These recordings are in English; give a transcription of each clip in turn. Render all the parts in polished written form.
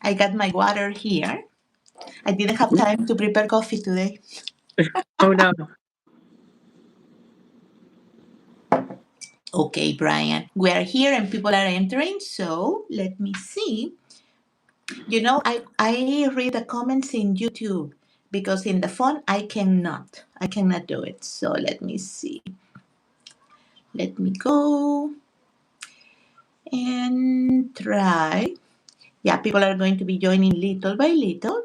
I got my water here. I didn't have time to prepare coffee today. Oh, no. Okay, Brian, we are here and people are entering. So let me see. I read the comments in YouTube because in the phone I cannot. I cannot do it. So let me see. Let me go and try. Yeah, people are going to be joining little by little.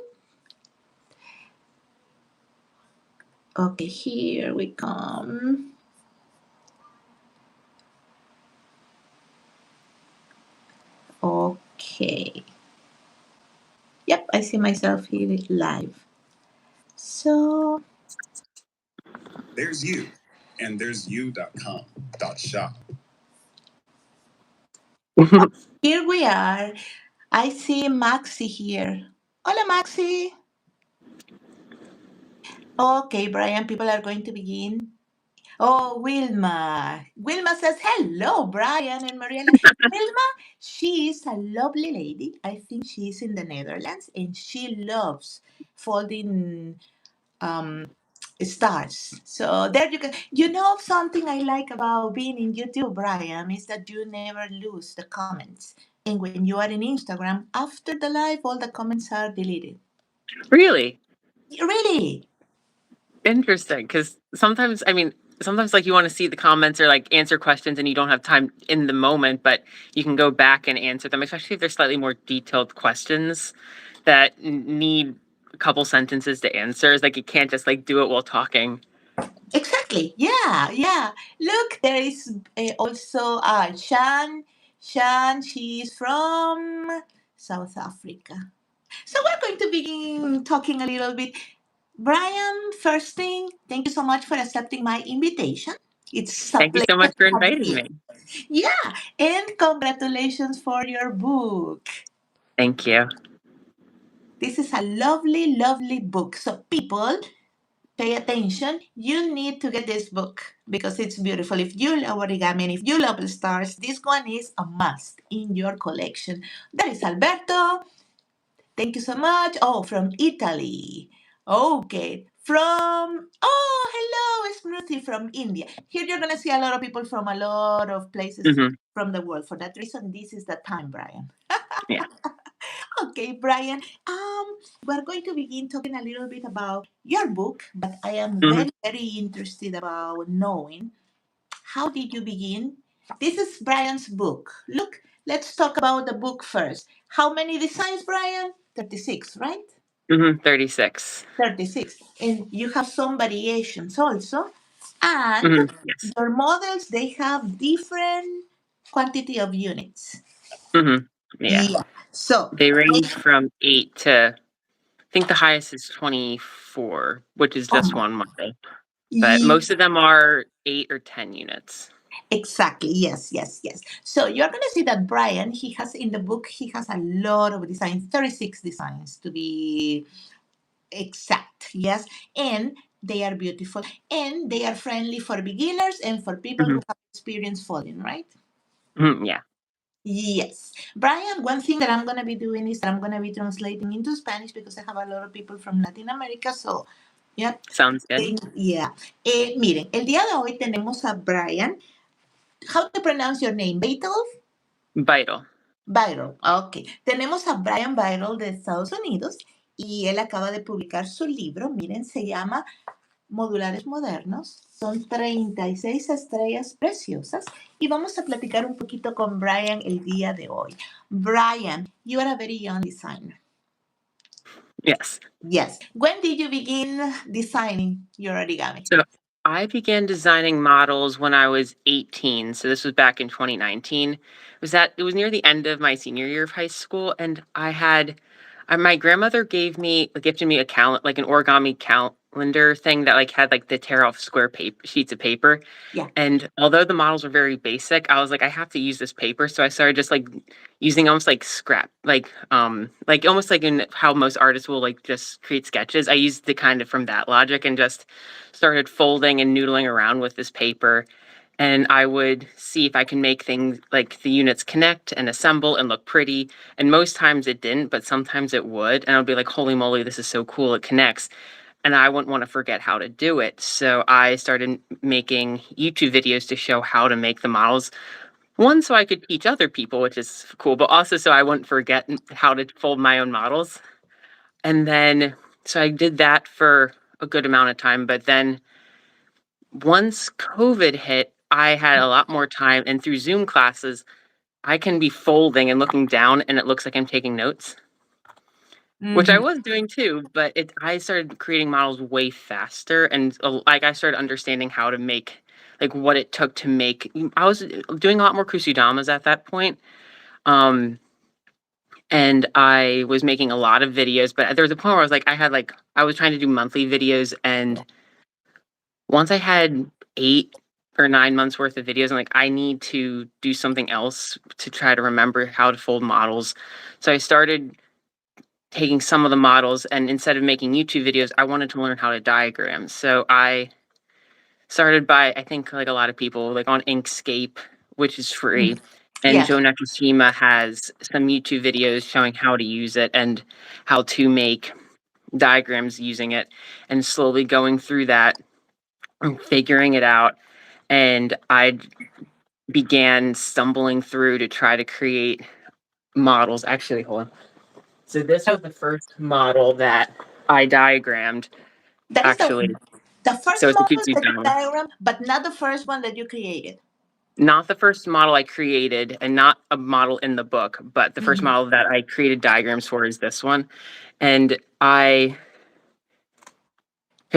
Okay, here we come. Okay. Yep, I see myself here live. So there's you, and there's you.com.shop. Here we are. I see Maxi here. Hola, Maxi. Okay, Brian, people are going to begin. Oh, Wilma. Wilma says, hello, Brian and Mariela. Wilma, she is a lovely lady. I think she's in the Netherlands and she loves folding stars. So there you go. Something I like about being in YouTube, Brian, is that you never lose the comments. And when you are in Instagram, after the live, all the comments are deleted. Really? Really? Interesting. Because sometimes like you want to see the comments or like answer questions and you don't have time in the moment, but you can go back and answer them, especially if they're slightly more detailed questions that need a couple sentences to answer. It's like you can't just like do it while talking. Exactly. Yeah. Look, there is also Shan. Shan, she's from South Africa. So we're going to begin talking a little bit. Brian, first thing, thank you so much for accepting my invitation. It's a Thank you so much for pleasure to have inviting you. me. Yeah, and congratulations for your book. Thank you. This is a lovely, lovely book. So people, pay attention. You need to get this book because it's beautiful. If you love origami and if you love stars, this one is a must in your collection. That is Alberto. Thank you so much. Oh, from Italy. Okay. Hello, Smriti from India. Here you're going to see a lot of people from a lot of places from the world. For that reason, this is the time, Brian. Yeah. Okay, Brian. We're going to begin talking a little bit about your book, but I am very, very interested about knowing how did you begin? This is Brian's book. Look, let's talk about the book first. How many designs, Brian? 36, right? 36. 36. And you have some variations also. And Yes. your models, they have different quantity of units. Yeah. So they range from 8 to, I think the highest is 24, which is just one model. But most of them are 8 or 10 units. Exactly. Yes. So you're going to see that Brian, he has in the book, he has a lot of designs, 36 designs to be exact. Yes. And they are beautiful and they are friendly for beginners and for people who have experience folding, right? Yeah. Yes. Brian, one thing that I'm going to be doing is that I'm going to be translating into Spanish because I have a lot of people from Latin America. So, yeah. Sounds good. Yeah. Miren, el día de hoy tenemos a Brian. How to pronounce your name? Beitel? Beitel. Beitel, ok. Tenemos a Brian Beitel de Estados Unidos y él acaba de publicar su libro. Miren, se llama Modulares Modernos. Son 36 estrellas preciosas y vamos a platicar un poquito con Brian el día de hoy. Brian, you are a very young designer. Yes. When did you begin designing your origami? So I began designing models when I was 18. So this was back in 2019. It was near the end of my senior year of high school, and my grandmother gifted me an origami calendar thing that like had like the tear off square sheets of paper. Yeah. And although the models were very basic, I was like, I have to use this paper. So I started just like using almost like scrap, like almost like in how most artists will like just create sketches. I used the kind of from that logic and just started folding and noodling around with this paper. and I would see if I can make things like the units connect and assemble and look pretty. And most times it didn't, but sometimes it would. And I'd be like, holy moly, this is so cool. It connects. And I wouldn't want to forget how to do it. So I started making YouTube videos to show how to make the models. One, so I could teach other people, which is cool, but also so I wouldn't forget how to fold my own models. And then, so I did that for a good amount of time. But then once COVID hit, I had a lot more time. And through Zoom classes, I can be folding and looking down and it looks like I'm taking notes, which I was doing too. But I started creating models way faster. And like I started understanding how to make, like what it took to make. I was doing a lot more kusudamas at that point. And I was making a lot of videos, but there was a point where I was like, I was trying to do monthly videos. And once I had 8 or 9 months worth of videos, I'm like, I need to do something else to try to remember how to fold models. So I started taking some of the models, and instead of making YouTube videos, I wanted to learn how to diagram. So I started by, I think like a lot of people, like on Inkscape, which is free. And Yes. Joe Nakashima has some YouTube videos showing how to use it and how to make diagrams using it, and slowly going through that and figuring it out. And I began stumbling through to try to create models. Actually, hold on. So this was the first model that I diagrammed, That is actually. the first So it's a model cutesy that you diagram. diagram, but not the first one that you created. Not the first model I created, and not a model in the book, but the first model that I created diagrams for is this one. And because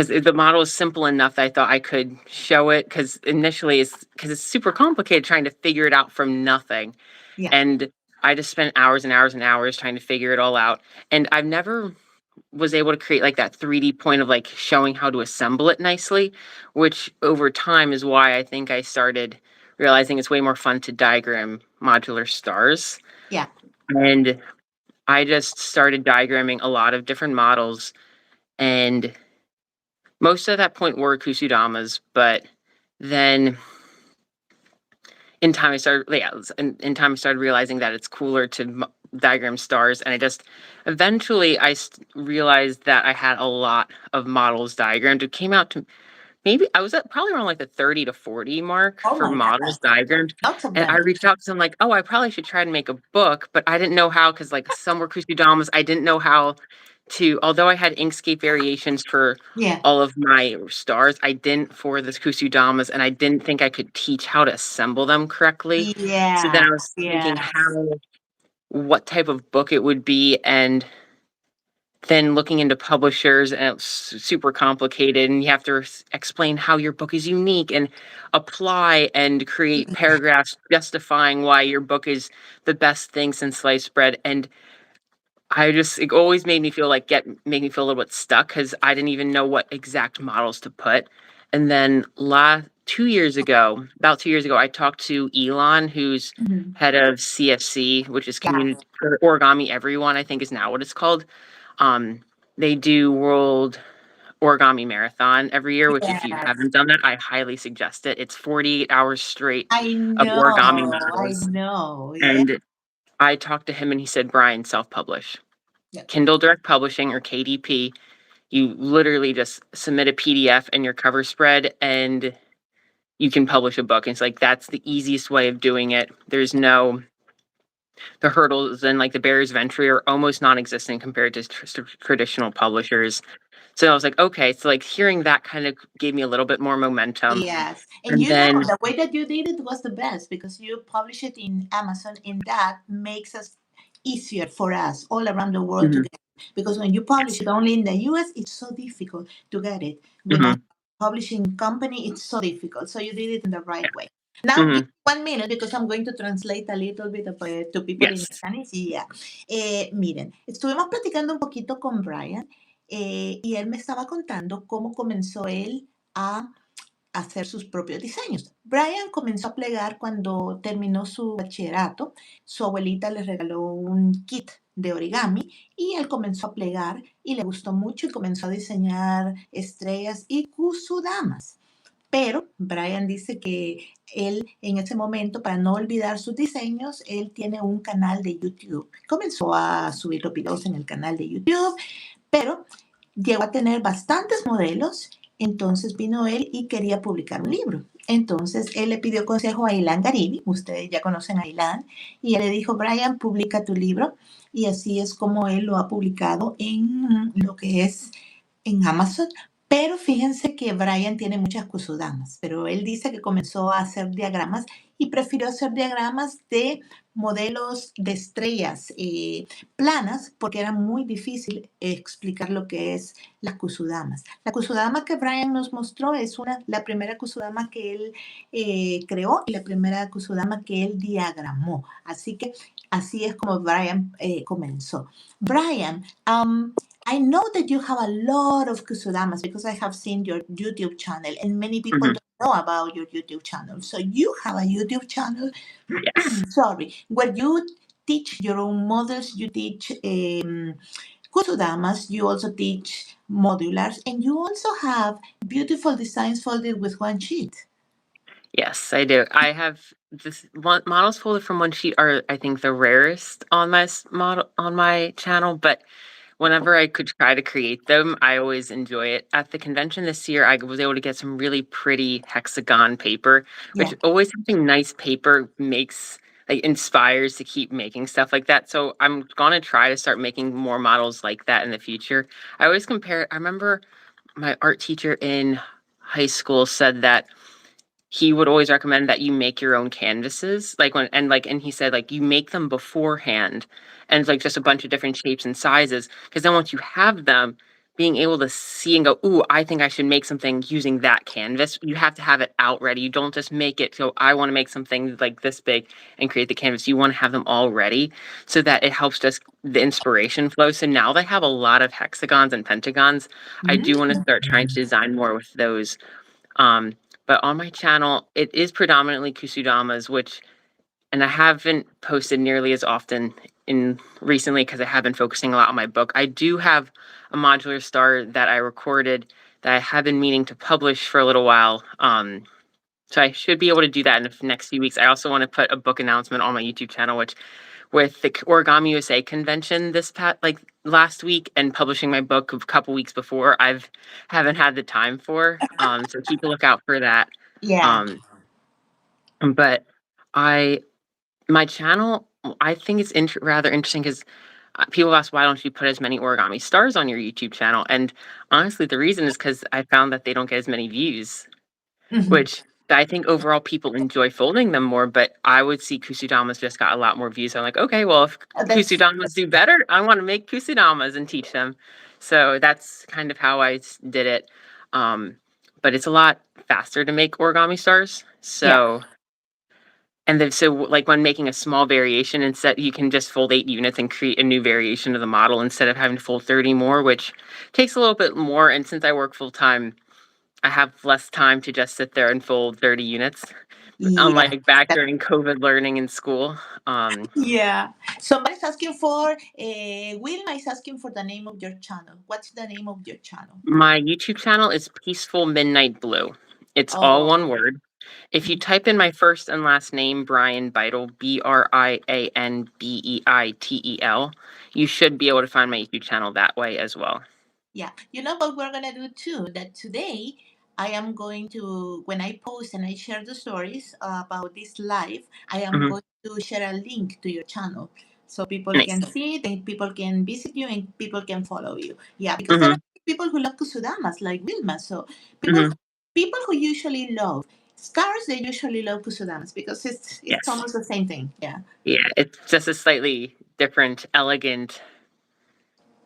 the model is simple enough that I thought I could show it, because initially it's super complicated trying to figure it out from nothing. Yeah. And I just spent hours and hours and hours trying to figure it all out. And I've never was able to create like that 3D point of like showing how to assemble it nicely, which over time is why I think I started realizing it's way more fun to diagram modular stars. Yeah. And I just started diagramming a lot of different models, and most of that point were kusudamas, but then in time I started realizing that it's cooler to diagram stars, and I just eventually realized that I had a lot of models diagrammed. It came out to maybe I was at probably around like the 30 to 40 mark for models diagrammed. Lots of And I them. reached out to them like, oh, I probably should try to make a book, but I didn't know how, because like some were kusudamas. I didn't know how to, although I had Inkscape variations for Yeah. all of my stars, I didn't for the kusudamas, and I didn't think I could teach how to assemble them correctly. So then I was thinking what type of book it would be, and then looking into publishers, and it's super complicated, and you have to explain how your book is unique and apply and create paragraphs justifying why your book is the best thing since sliced bread. And it always made me feel like made me feel a little bit stuck, because I didn't even know what exact models to put. And then about 2 years ago, I talked to Elon, who's head of CFC, which is Community Origami Everyone, I think is now what it's called. They do World Origami Marathon every year, which if you haven't done that, I highly suggest it. It's 48 hours straight of origami models. Yeah. And I talked to him and he said, Brian, self-publish. Yep. Kindle Direct Publishing, or KDP. You literally just submit a PDF and your cover spread, and you can publish a book. And it's like, that's the easiest way of doing it. There's the hurdles and like the barriers of entry are almost non-existent compared to traditional publishers. So I was like, okay, so like hearing that kind of gave me a little bit more momentum. Yes. And the way that you did it was the best, because you publish it in Amazon, and that makes us easier for us all around the world to get it. Because when you publish it only in the US, it's so difficult to get it. When a publishing company, it's so difficult. So you did it in the right way. Now, give me 1 minute, because I'm going to translate a little bit to people in Spanish. Yeah. Miren, estuvimos platicando un poquito con Brian, y él me estaba contando cómo comenzó él a hacer sus propios diseños. Brian comenzó a plegar cuando terminó su bachillerato. Su abuelita le regaló un kit de origami y él comenzó a plegar y le gustó mucho y comenzó a diseñar estrellas y kusudamas. Pero Brian dice que él en ese momento, para no olvidar sus diseños, él tiene un canal de YouTube. Comenzó a subir los videos en el canal de YouTube, pero llegó a tener bastantes modelos. Entonces vino él y quería publicar un libro. Entonces él le pidió consejo a Ilan Garibi, ustedes ya conocen a Ilan, y él le dijo, Brian, publica tu libro. Y así es como él lo ha publicado en lo que es en Amazon. Pero fíjense que Brian tiene muchas kusudamas, pero él dice que comenzó a hacer diagramas y prefirió hacer diagramas de modelos de estrellas planas porque era muy difícil explicar lo que es las kusudamas. La kusudama que Brian nos mostró es la primera kusudama que él creó y la primera kusudama que él diagramó. Así que así es como Brian comenzó. Brian, I know that you have a lot of kusudamas because I have seen your YouTube channel and many people don't know about your YouTube channel. So you have a YouTube channel, Yes. sorry, where you teach your own models, you teach kusudamas, you also teach modulars, and you also have beautiful designs folded with one sheet. Yes, I do. I have this models folded from one sheet are, I think, the rarest on my channel, but whenever I could try to create them, I always enjoy it. At the convention this year, I was able to get some really pretty hexagon paper, which always having nice paper inspires to keep making stuff like that. So I'm gonna try to start making more models like that in the future. I always compare. I remember my art teacher in high school said that he would always recommend that you make your own canvases, and he said you make them beforehand, and just a bunch of different shapes and sizes, because then once you have them, being able to see and go, ooh, I think I should make something using that canvas. You have to have it out ready. You don't just make it. So I want to make something like this big and create the canvas. You want to have them all ready so that it helps just the inspiration flow. So now that I have a lot of hexagons and pentagons, I do want to start trying to design more with those. But on my channel, it is predominantly kusudamas, and I haven't posted nearly as often recently because I have been focusing a lot on my book. I do have a modular star that I recorded that I have been meaning to publish for a little while. So I should be able to do that in the next few weeks. I also want to put a book announcement on my YouTube channel, which with the Origami USA convention last week and publishing my book a couple weeks before, haven't had the time for. So keep a lookout for that. Yeah. But my channel, I think it's rather interesting because people ask, why don't you put as many origami stars on your YouTube channel? And honestly, the reason is because I found that they don't get as many views, which I think overall people enjoy folding them more, but I would see kusudamas just got a lot more views. So I'm like, okay, well, if kusudamas do better, I want to make kusudamas and teach them. So that's kind of how I did it. But it's a lot faster to make origami stars. So, and then when making a small variation, instead you can just fold 8 units and create a new variation of the model instead of having to fold 30 more, which takes a little bit more. And since I work full time, I have less time to just sit there and fold 30 units. Unlike back during COVID learning in school. Yeah. Somebody's asking for, Wilma is asking for the name of your channel. What's the name of your channel? My YouTube channel is Peaceful Midnight Blue. It's all one word. If you type in my first and last name, Brian Beitel, BrianBeitel, you should be able to find my YouTube channel that way as well. Yeah. You know what we're going to do too? That today I am going to, when I post and I share the stories about this live, I am going to share a link to your channel so people can see it and people can visit you and people can follow you. Yeah, because there are people who love kusudamas like Wilma. So people who usually love stars, they usually love kusudamas because it's almost the same thing. Yeah. Yeah, it's just a slightly different, elegant,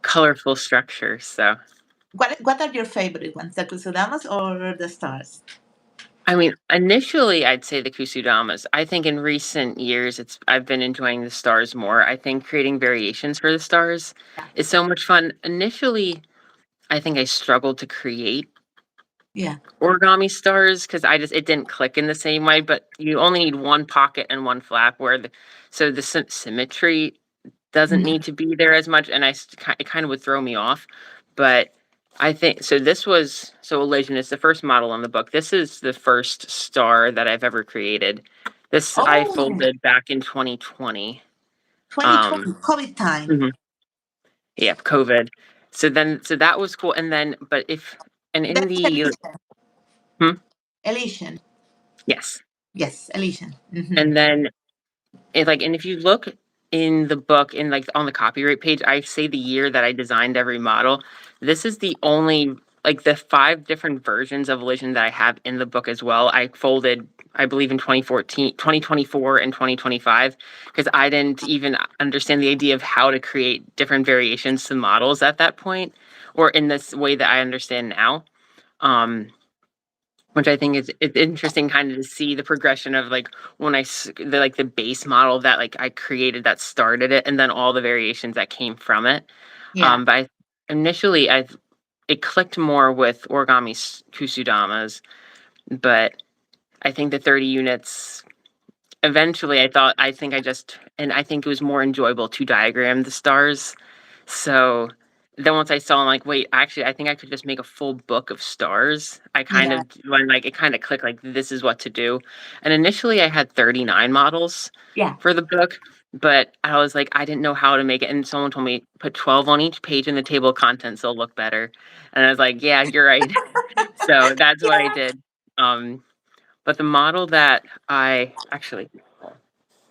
colorful structure. So what are your favorite ones, the kusudamas or the stars? I mean, initially, I'd say the kusudamas. I think in recent years, I've been enjoying the stars more. I think creating variations for the stars is so much fun. Initially, I think I struggled to create origami stars because it didn't click in the same way. But you only need one pocket and one flap, so the symmetry doesn't need to be there as much, and it kind of would throw me off. But I think so. Elision is the first model in the book. This is the first star that I've ever created. This I Oh, folded back in 2020. 2020, COVID time. Mhm. Yeah, COVID. So that was cool. And then, but in That's the, Elysian. hmm? Elysian. Yes. Yes, Elysian. Mm-hmm. And then and if you look in the book, in like on the copyright page, I say the year that I designed every model. This is the only, like, the 5 different versions of Elision that I have in the book as well. I folded, I believe, in 2014, 2024, and 2025, because I didn't even understand the idea of how to create different variations to models at that point, or in this way that I understand now. Which I think is it's interesting, kind of to see the progression of, like, when the base model that, like, I created that started it, and then all the variations that came from it. Yeah. But initially, it clicked more with origami kusudamas, but I think the 30 units. Eventually, I think I think it was more enjoyable to diagram the stars. So then once I saw, I'm like, wait, actually, I think I could just make a full book of stars. I kind Yeah. of, when, like, it kind of clicked, like, this is what to do. And initially, I had 39 models Yeah. for the book, but I was like, I didn't know how to make it. And someone told me, put 12 on each page in the table of contents, they'll look better. And I was like, yeah, you're right. So that's what I Yeah. did. But the model that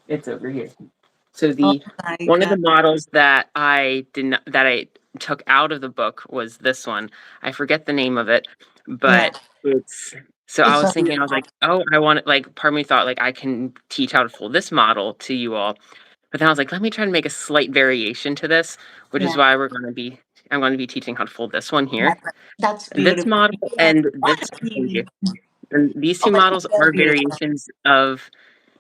it's over here. So Oh the my one of the God. models that I took out of the book was this one. I forget the name of it, Yeah. but it's so I It's was so thinking, I was beautiful. like, oh, I want it, like, part of me thought, like, I can teach how to fold this model to you all. But then I was like, let me try to make a slight variation to this, which is Yeah. why I'm going to be teaching how to fold this one here. That's And this beautiful. model Yes. and Oh, this, thank you. Habibi. And these Oh, two but models they're are beautiful. variations of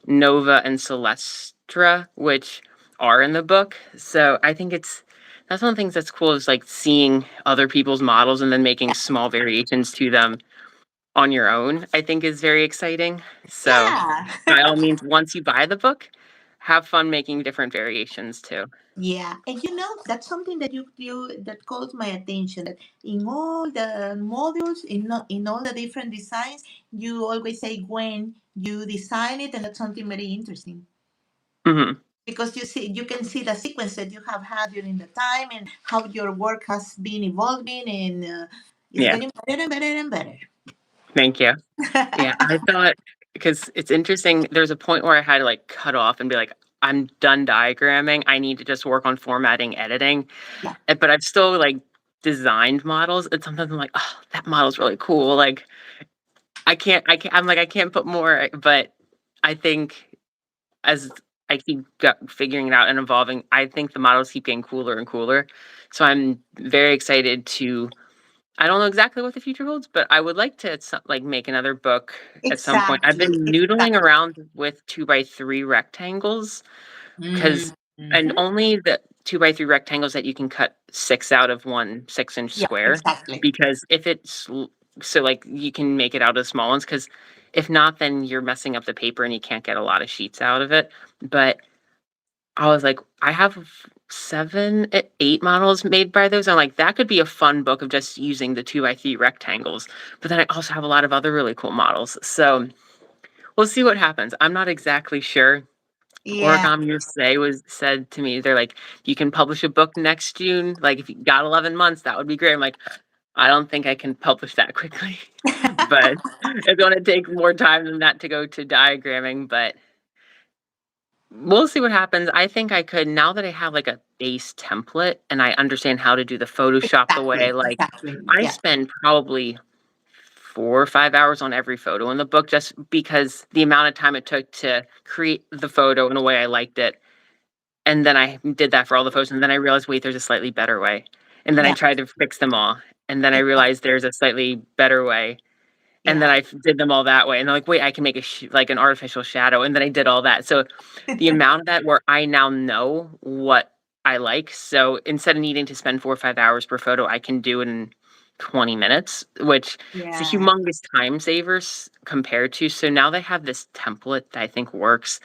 Nova and Celestra, which are in the book. So I think that's one of the things that's cool, is, like, seeing other people's models and then making small variations to them on your own, I think is very exciting. So Yeah. by all means, once you buy the book, have fun making different variations too. Yeah, and that's something that you that calls my attention. That in all the modules, in all the different designs, you always say when you design it, and that's something very interesting Hmm. because you can see the sequence that you have had during the time and how your work has been evolving, and it's Yeah, getting better and better and better. thank you. Yeah, I thought, because it's interesting, there's a point where I had to, like, cut off and be like, I'm done diagramming. I need to just work on formatting, editing. Yeah, But I've still, like, designed models, and sometimes I'm like, oh, that model's really cool. Like, I can't put more, but I think as I keep figuring it out and evolving, I think the models keep getting cooler and cooler. So I'm very excited to. I don't know exactly what the future holds, but I would like to like, make another book at some point. I've exactly, been noodling exactly. around with 2x3 rectangles, because and Mm-hmm. only the 2x3 rectangles that you can cut 6 out of one 6-inch Yeah, square, exactly. because if it's so, like, you can make it out of small ones, because if not, then you're messing up the paper and you can't get a lot of sheets out of it. But I was like, I have 8 models made by those. I'm like, that could be a fun book of just using the 2x3 rectangles. But then I also have a lot of other really cool models. So we'll see what happens. I'm not exactly sure. Yeah. Origami USA was said to me, they're like, you can publish a book next June. Like, if you got 11 months, that would be great. I'm like, I don't think I can publish that quickly, but it's going to take more time than that to go to diagramming. But we'll see what happens. I think I could, now that I have, like, a base template and I understand how to do the Photoshop the way, Exactly, like, exactly. I Yeah, spend probably 4 or 5 hours on every photo in the book, just because the amount of time it took to create the photo in a way I liked it. And then I did that for all the photos, and then I realized, wait, there's a slightly better way. And then I yeah, tried to fix them all. And then I exactly. realized there's a slightly better way. And then Yeah. did them all that way. And they're like, wait, I can make like an artificial shadow. And then I did all that. So the amount of that, where I now know what I like. So instead of needing to spend 4 or 5 hours per photo, I can do it in 20 minutes, which is a Yeah. humongous time savers compared to. So now they have this template that I think works.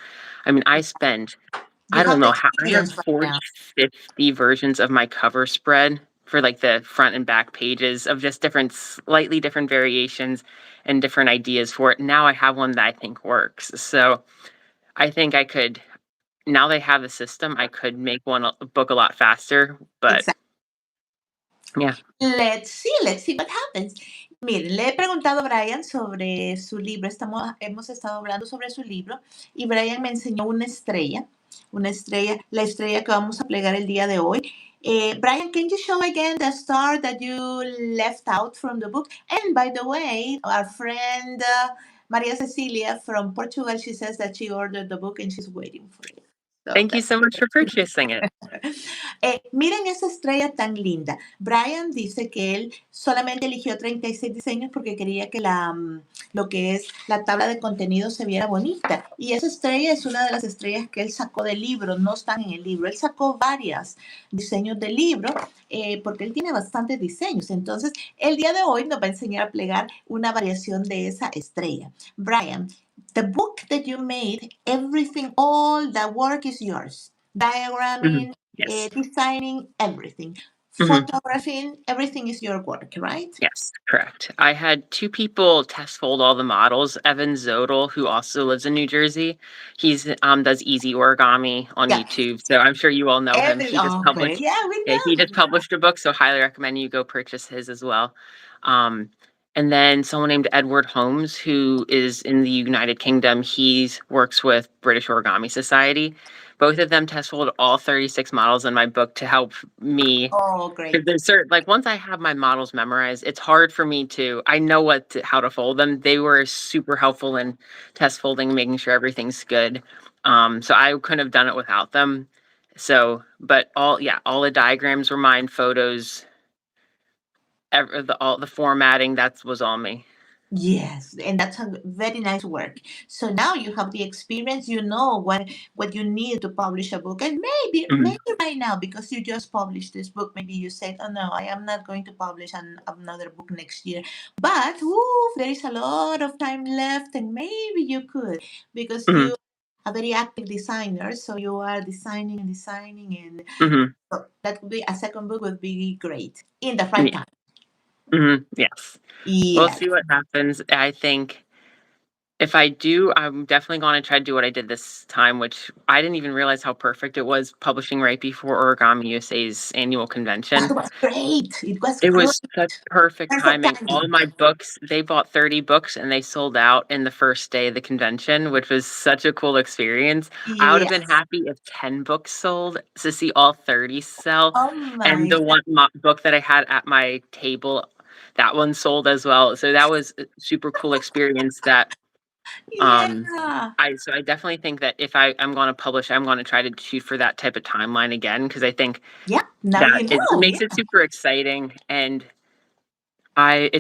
I mean, You I don't have the know how, I have experience right now. 40, 50 versions of my cover spread for like the front and back pages of just slightly different variations and different ideas for it. Now I have one that I think works. So I think I could, now they have the system, I could make a book a lot faster, but Exactly. yeah. Let's see what happens. Miren, le he preguntado a Brian sobre su libro. Hemos estado hablando sobre su libro y Brian me enseñó una estrella, la estrella que vamos a plegar el día de hoy. Brian, can you show again the star that you left out from the book? And by the way, our friend Maria Cecilia from Portugal, she says that she ordered the book and she's waiting for it. So Thank you so much for purchasing it. Miren esa estrella tan linda. Brian dice que él solamente eligió 36 diseños porque quería que lo que es la tabla de contenido se viera bonita. Y esa estrella es una de las estrellas que él sacó del libro, no están en el libro. Él sacó varios diseños del libro porque él tiene bastantes diseños. Entonces, el día de hoy nos va a enseñar a plegar una variación de esa estrella. Brian, the book that you made, everything, all the work is yours. Diagramming, Yes. Designing, everything. Photographing, everything is your work, right? Yes, correct. I had 2 people test fold all the models. Evan Zodel, who also lives in New Jersey, he's does easy origami on YouTube, so I'm sure you all know him. He just published. Yeah, we know. He just published a book, so highly recommend you go purchase his as well. And then someone named Edward Holmes, who is in the United Kingdom. He works with British Origami Society. Both of them test folded all 36 models in my book to help me. Oh, great. There's once I have my models memorized, it's hard for me I know how to fold them. They were super helpful in test folding, making sure everything's good. So I couldn't have done it without them. So, but all the diagrams were mine, photos, all the formatting, that was all me. Yes, and that's a very nice work. So now you have the experience, you know what you need to publish a book. And maybe right now, because you just published this book, maybe you said, oh no, I am not going to publish another book next year. But there is a lot of time left and maybe you could, because you are a very active designer. So you are designing and so that would be a second book would be great in the right time. Yes. Yeah. We'll see what happens. I think if I do, I'm definitely going to try to do what I did this time, which I didn't even realize how perfect it was, publishing right before Origami USA's annual convention. That was great. It was such perfect timing. All my books, they bought 30 books and they sold out in the first day of the convention, which was such a cool experience. I would have been happy if 10 books sold. To see all 30 sell. Oh my and the one book that I had at my table, that one sold as well. So that was a super cool experience that so I definitely think that if I'm going to publish, I'm going to try to shoot for that type of timeline again, because I think it makes it super exciting. And I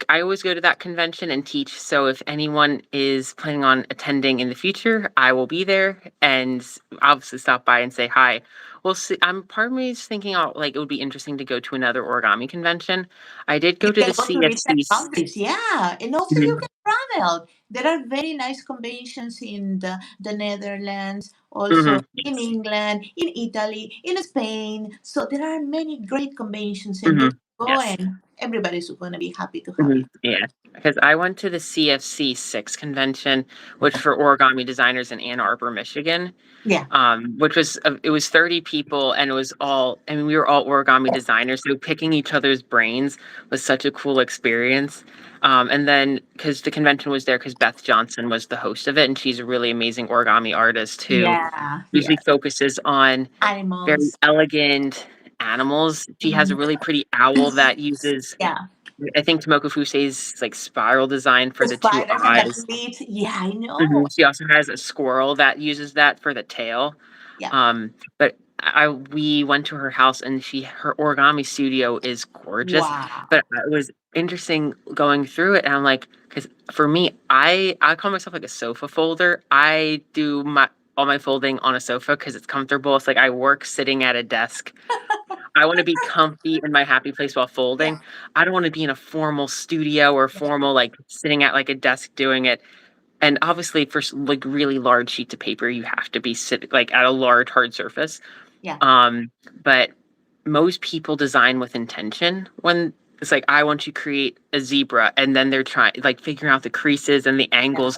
always go to that convention and teach. So if anyone is planning on attending in the future, I will be there and obviously stop by and say hi. Well, see, part of me is thinking, it would be interesting to go to another origami convention. I did go to the CFC. Yeah, and also you can travel. There are very nice conventions in the Netherlands, also in England, in Italy, in Spain. So there are many great conventions, and you go and everybody's going to be happy to have you. Yeah, because I went to the CFC 6 convention, which for origami designers in Ann Arbor, Michigan. Yeah. Which was it was 30 people, and it was we were all origami designers, so picking each other's brains was such a cool experience. And then because the convention was there because Beth Johnson was the host of it, and she's a really amazing origami artist who usually focuses on animals, very elegant animals. She has a really pretty owl that uses I think Tomoko Fusei's spiral design for the 2 eyes. Yeah, I know. She also has a squirrel that uses that for the tail. Yeah. But we went to her house, and her origami studio is gorgeous. Wow. But it was interesting going through it, and I'm like, because for me, I call myself a sofa folder. I do all my folding on a sofa because it's comfortable. It's I work sitting at a desk. I want to be comfy in my happy place while folding. I don't want to be in a formal studio or formal sitting at a desk doing it. And obviously for really large sheets of paper, you have to be sitting at a large hard surface. Yeah. But most people design with intention when it's like, I want to create a zebra, and then they're trying like figuring out the creases and the angles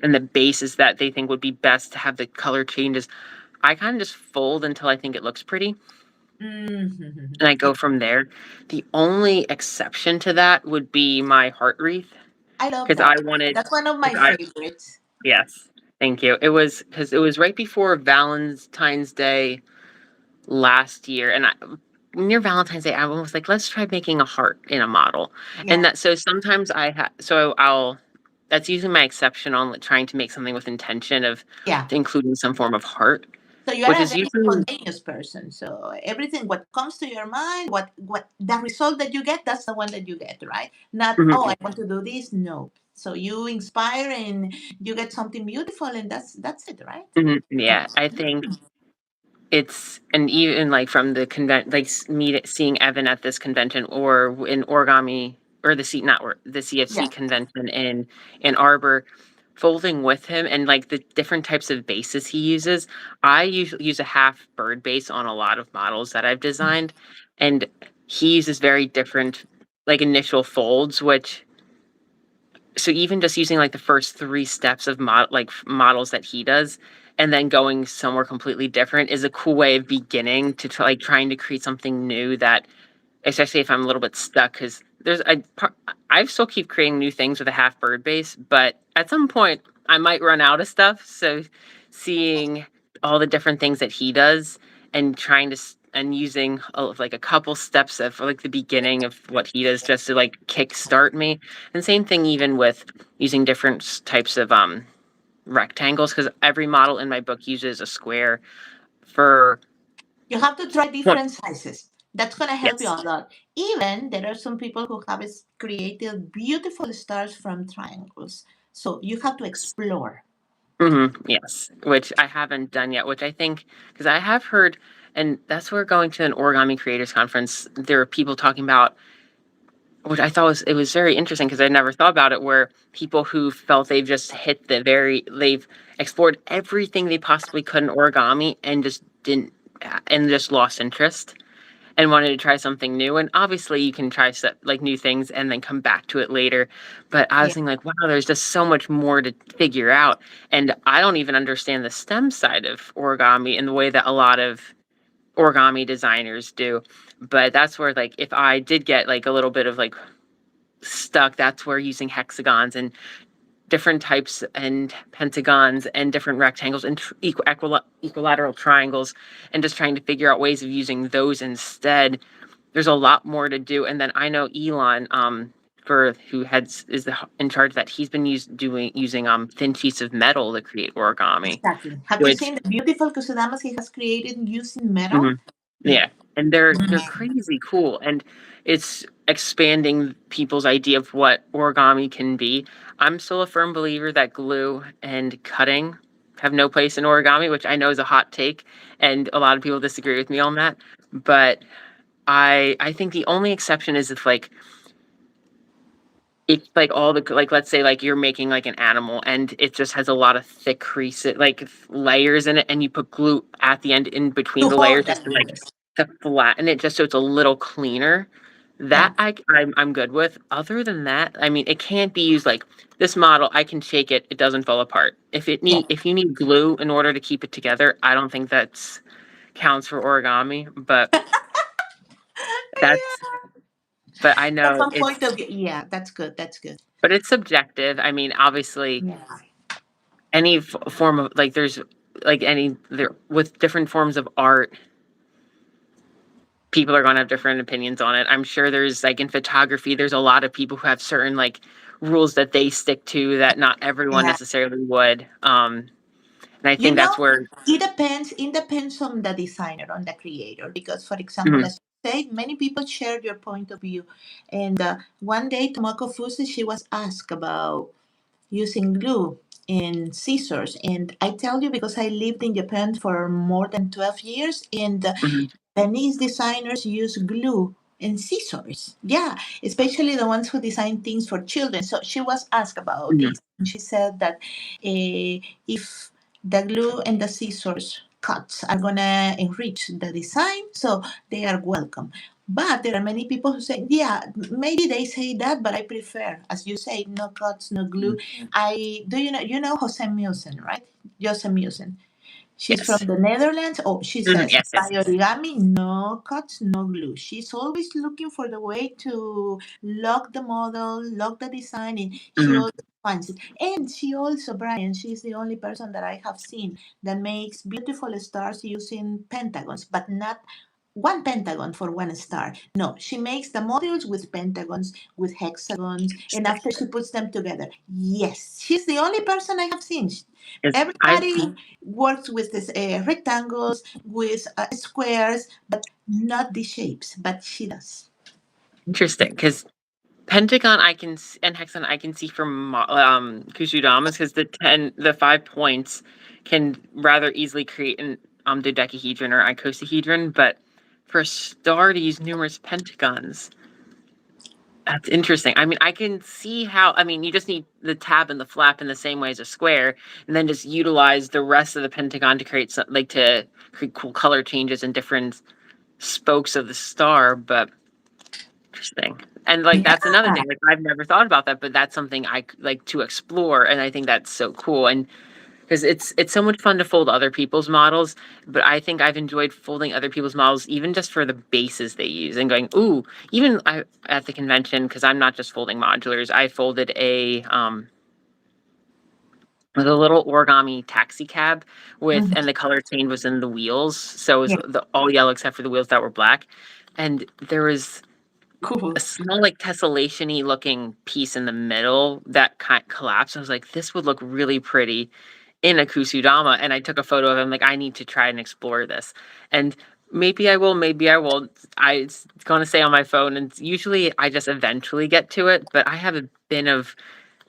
and the bases that they think would be best to have the color changes. I kind of just fold until I think it looks pretty, Mm-hmm. and I go from there. The only exception to that would be my heart wreath, I love because I that. wanted, That's one of my 'cause I, favorites. yes, thank you. It was because it was right before Valentine's Day last year, and near Valentine's Day, I was like, let's try making a heart in a model. And Yeah. so sometimes that's usually my exception on like, trying to make something with intention of Yeah. including some form of heart, So you which are a is very usually, spontaneous person. So everything what comes to your mind, what the result that you get, that's the one that you get, right? Not Mhm, oh, I want to do this. No. So you inspire and you get something beautiful, and that's it, right? yeah, I think it's, and even like from the convent, like seeing Evan at this convention or in origami or the Yeah. CFC convention in Ann Arbor, folding with him and like the different types of bases he uses. I usually use a half bird base on a lot of models that I've designed, and he uses very different like initial folds, which, so even just using like the first three steps of models that he does and then going somewhere completely different is a cool way of beginning to trying to create something new, that especially if I'm a little bit stuck, because I still keep creating new things with a half bird base, but at some point I might run out of stuff. So seeing all the different things that he does and and using like a couple steps of like the beginning of what he does just to like kickstart me. And same thing even with using different types of rectangles, because every model in my book uses a square for You have to try one. different sizes. That's gonna help you Yes. a lot. Even there are some people who have created beautiful stars from triangles. So you have to explore. Yes, which I haven't done yet, which I think, because I have heard, and that's where going to an origami creators conference, there are people talking about, which I thought it was very interesting because I never thought about it, where people who felt they've explored everything they possibly could in origami and just didn't, and just lost interest and wanted to try something new. And obviously you can try like new things and then come back to it later. But I was Yeah. thinking like, wow, there's just so much more to figure out. And I don't even understand the STEM side of origami in the way that a lot of origami designers do. But that's where like, if I did get like a little bit of like stuck, that's where using hexagons and different types and pentagons and different rectangles and equilateral triangles, and just trying to figure out ways of using those instead. There's a lot more to do. And then I know Elon, for who in charge of that, he's been using thin sheets of metal to create origami, Exactly. Have you which seen the beautiful kusudamas he has created using metal? mhm, Yeah. yeah, and they're crazy cool, and it's expanding people's idea of what origami can be. I'm still a firm believer that glue and cutting have no place in origami, which I know is a hot take, and a lot of people disagree with me on that. But I think the only exception is if like all the, like, let's say like you're making like an animal and it just has a lot of thick layers in it, and you put glue at the end in between To the layers hold just that, to like yes. to flatten it, just so it's a little cleaner. Yeah. That I'm good with. Other than that, I mean, it can't be used like this model. I can shake it; it doesn't fall apart. Yeah. If you need glue in order to keep it together, I don't think that's counts for origami. But that's but I That's know one point it's of view. Yeah, that's good. That's good. but it's subjective. I mean, obviously, Yeah. any form of like there's like any there with different forms of art, people are going to have different opinions on it. I'm sure there's like in photography, there's a lot of people who have certain like rules that they stick to that not everyone Yeah. necessarily would. And I You think know, that's where it depends. It depends on the designer, on the creator. Because, for example, mhm, as you say, many people share your point of view. And one day, Tomoko Fusi, she was asked about using glue and scissors. And I tell you, because I lived in Japan for more than 12 years, and mhm, Japanese designers use glue and scissors. Yeah, especially the ones who design things for children. So she was asked about mhm, this. And she said that if the glue and the scissors cuts are going to enrich the design, so they are welcome. But there are many people who say, yeah, maybe they say that, but I prefer, as you say, no cuts, no glue. I do you know Jose Musen, right? Jose Musen. She's from Yes. the Netherlands. Oh, she Mhm. says Yes, by yes, yes. origami, no cuts, no glue. She's always looking for the way to lock the model, lock the design, and she Mhm. always finds it. And she also, Brian, she's the only person that I have seen that makes beautiful stars using pentagons, but not one pentagon for one star. No, she makes the modules with pentagons, with hexagons, and after she puts them together. Yes, she's the only person I have seen. Is I've Everybody works with this rectangles, with squares, but not the shapes. But she does. Interesting because Pentagon I can and hexagon I can see from Kusudamas because the 5 points can rather easily create an dodecahedron or icosahedron, but for a star to use numerous pentagons, that's interesting. I mean, I can see how. I mean, you just need the tab and the flap in the same way as a square, and then just utilize the rest of the pentagon to create to create cool color changes and different spokes of the star. But interesting. And like Yeah. that's another thing. Like I've never thought about that, but that's something I like to explore, and I think that's so cool. And because it's so much fun to fold other people's models, but I think I've enjoyed folding other people's models even just for the bases they use and going, ooh, even at the convention because I'm not just folding modulars. I folded with a little origami taxi cab with, Mhm. and the color change was in the wheels, so it was Yeah. all yellow except for the wheels that were black, and there was Cool. a small like tessellation-y looking piece in the middle that kind of collapsed. I was like, this would look really pretty in a kusudama, and I took a photo of him. Like, I need to try and explore this, and maybe I will, maybe I won't. It's going to stay on my phone, and usually I just eventually get to it. But I have a bin of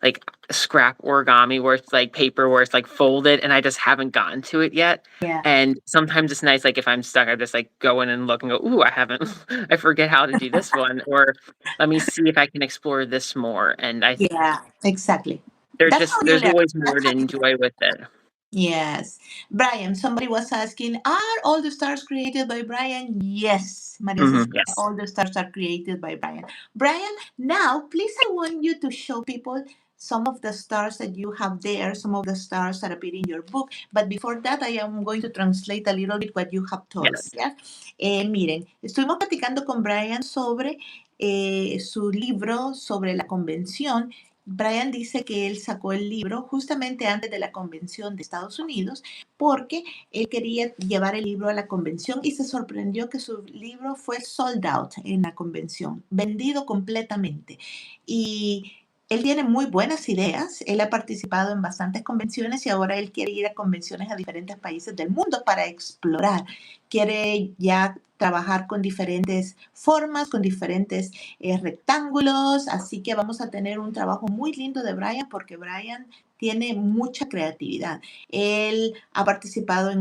like scrap origami where it's like paper where it's like folded, and I just haven't gotten to it yet. Yeah. And sometimes it's nice, like if I'm stuck, I just like go in and look and go, ooh, I haven't, I forget how to do this one, or let me see if I can explore this more. And Yeah. Exactly. there's That's how just you there's learn. always more That's to how you enjoy with it. Yes. Brian, somebody was asking, are all the stars created by Brian? Yes. Maria Cecilia, Yes. all the stars are created by Brian. Brian, now, please, I want you to show people some of the stars that you have there, some of the stars that appear in your book. But before that, I am going to translate a little bit what you have told us. Yes. ¿Ya? Miren, estuvimos platicando con Brian sobre su libro sobre la convención. Brian dice que él sacó el libro justamente antes de la convención de Estados Unidos porque él quería llevar el libro a la convención y se sorprendió que su libro fue sold out en la convención, vendido completamente. Y él tiene muy buenas ideas, él ha participado en bastantes convenciones y ahora él quiere ir a convenciones a diferentes países del mundo para explorar. Quiere ya trabajar con diferentes formas, con diferentes rectángulos, así que vamos a tener un trabajo muy lindo de Brian porque Brian tiene mucha creatividad. Él ha participado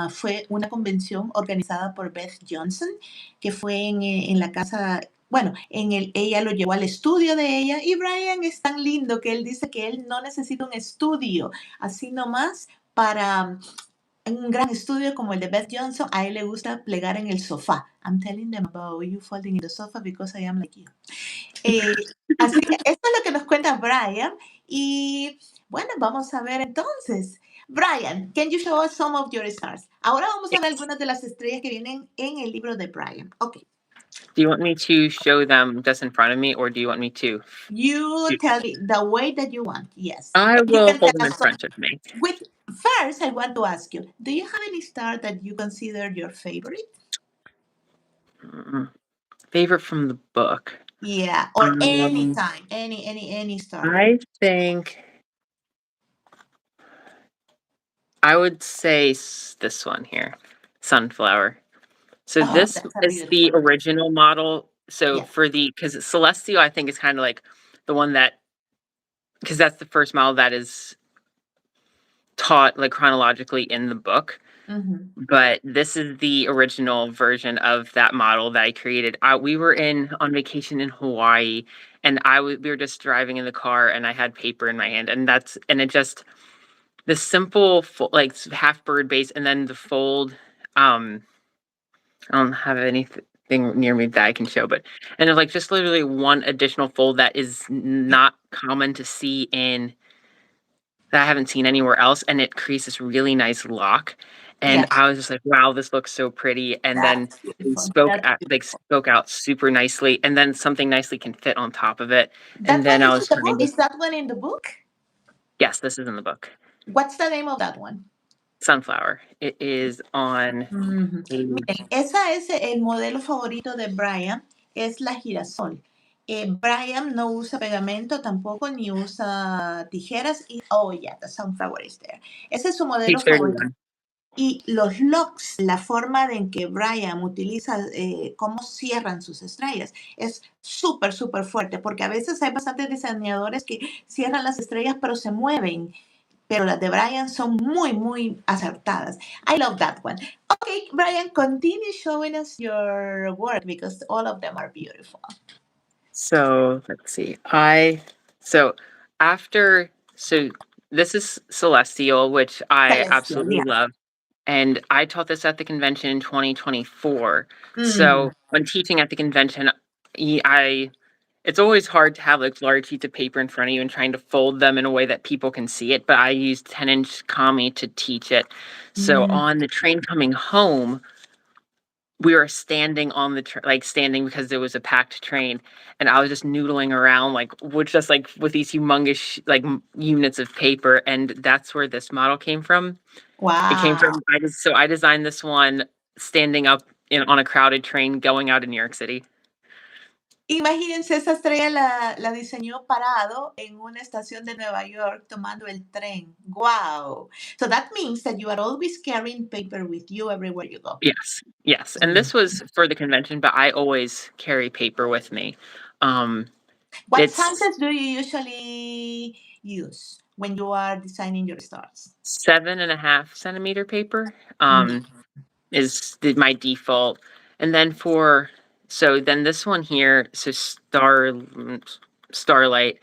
fue una convención organizada por Beth Johnson, que fue en la casa, bueno, ella lo llevó al estudio de ella y Brian es tan lindo que él dice que él no necesita un estudio, así nomás para un gran estudio como el de Beth Johnson, a él le gusta plegar en el sofá. I'm telling them about you folding in the sofa because I am like you. Así que esto es lo que nos cuenta Brian. Y bueno, vamos a ver entonces. Brian, can you show us some of your stars? Ahora vamos a ver algunas de las estrellas que vienen en el libro de Brian. Ok. Do you want me to show them just in front of me, or do you want me to? You tell me the way that you want. Yes. I And you will can tell hold them in us some. front of me. First, I want to ask you, do you have any star that you consider your favorite? Favorite from the book. Yeah, or any time, any star. I think I would say this one here, sunflower. So Oh, this that's a is the beautiful. original model. So Yeah. for because Celestial, I think is kind of like the one that, because that's the first model that is taught like chronologically in the book. Mm-hmm. But this is the original version of that model that I created. We were on vacation in Hawaii, and we were just driving in the car, and I had paper in my hand, and it just the simple like half bird base, and then the fold. I don't have anything near me that I can show, but and there's like just literally one additional fold that is not common to see that I haven't seen anywhere else, and it creates this really nice lock. And Yeah, I was just like, wow, this looks so pretty. And then that's they beautiful. That's beautiful. spoke out super nicely, and then something nicely can fit on top of it. And That then one I is in was the trying book. to Is that one in the book? yes, this is in the book. What's the name of that one? Sunflower. It is on Ujú. page. Miren, esa es el modelo favorito de Brian, es la girasol. Brian no usa pegamento tampoco, ni usa tijeras. Y, oh, yeah, the sunflower is there. Ese es su modelo Page favorito. 31. Y los locks, la forma en que Brian utiliza cómo cierran sus estrellas, es súper, súper fuerte, porque a veces hay bastantes diseñadores que cierran las estrellas pero se mueven, pero las de Brian son muy, muy acertadas. I love that one. Okay, Brian, continue showing us your work because all of them are beautiful. So let's see. So after so this is Celestial, which I Celestial, absolutely yeah. love. And I taught this at the convention in 2024. Mm, So when teaching at the convention, it's always hard to have like large sheets of paper in front of you and trying to fold them in a way that people can see it. But I used 10-inch kami to teach it. So mm. on the train coming home, we were standing on the standing because there was a packed train, and I was just noodling around with these humongous units of paper, and that's where this model came from. It came Wow. from I designed this one standing up on a crowded train going out of New York City. Imagínense, esa estrella la diseñó parado en una estación de Nueva York tomando el tren. Wow. So that means that you are always carrying paper with you everywhere you go. Yes. And this was for the convention, but I always carry paper with me. What It's sizes do you usually use when you are designing your stars? 7.5 centimeter paper. Mm. Is my default. And then then this one here, so Starlight,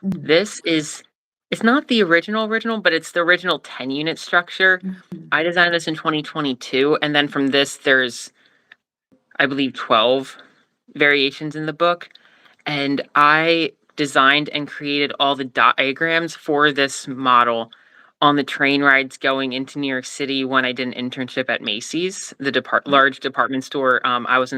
Mhm. this is, it's not the original, but it's the original 10 unit structure. Mhm. I designed this in 2022. And then from this, there's, I believe, 12 variations in the book. And I designed and created all the diagrams for this model on the train rides going into New York City when I did an internship at Macy's, the large department store. I was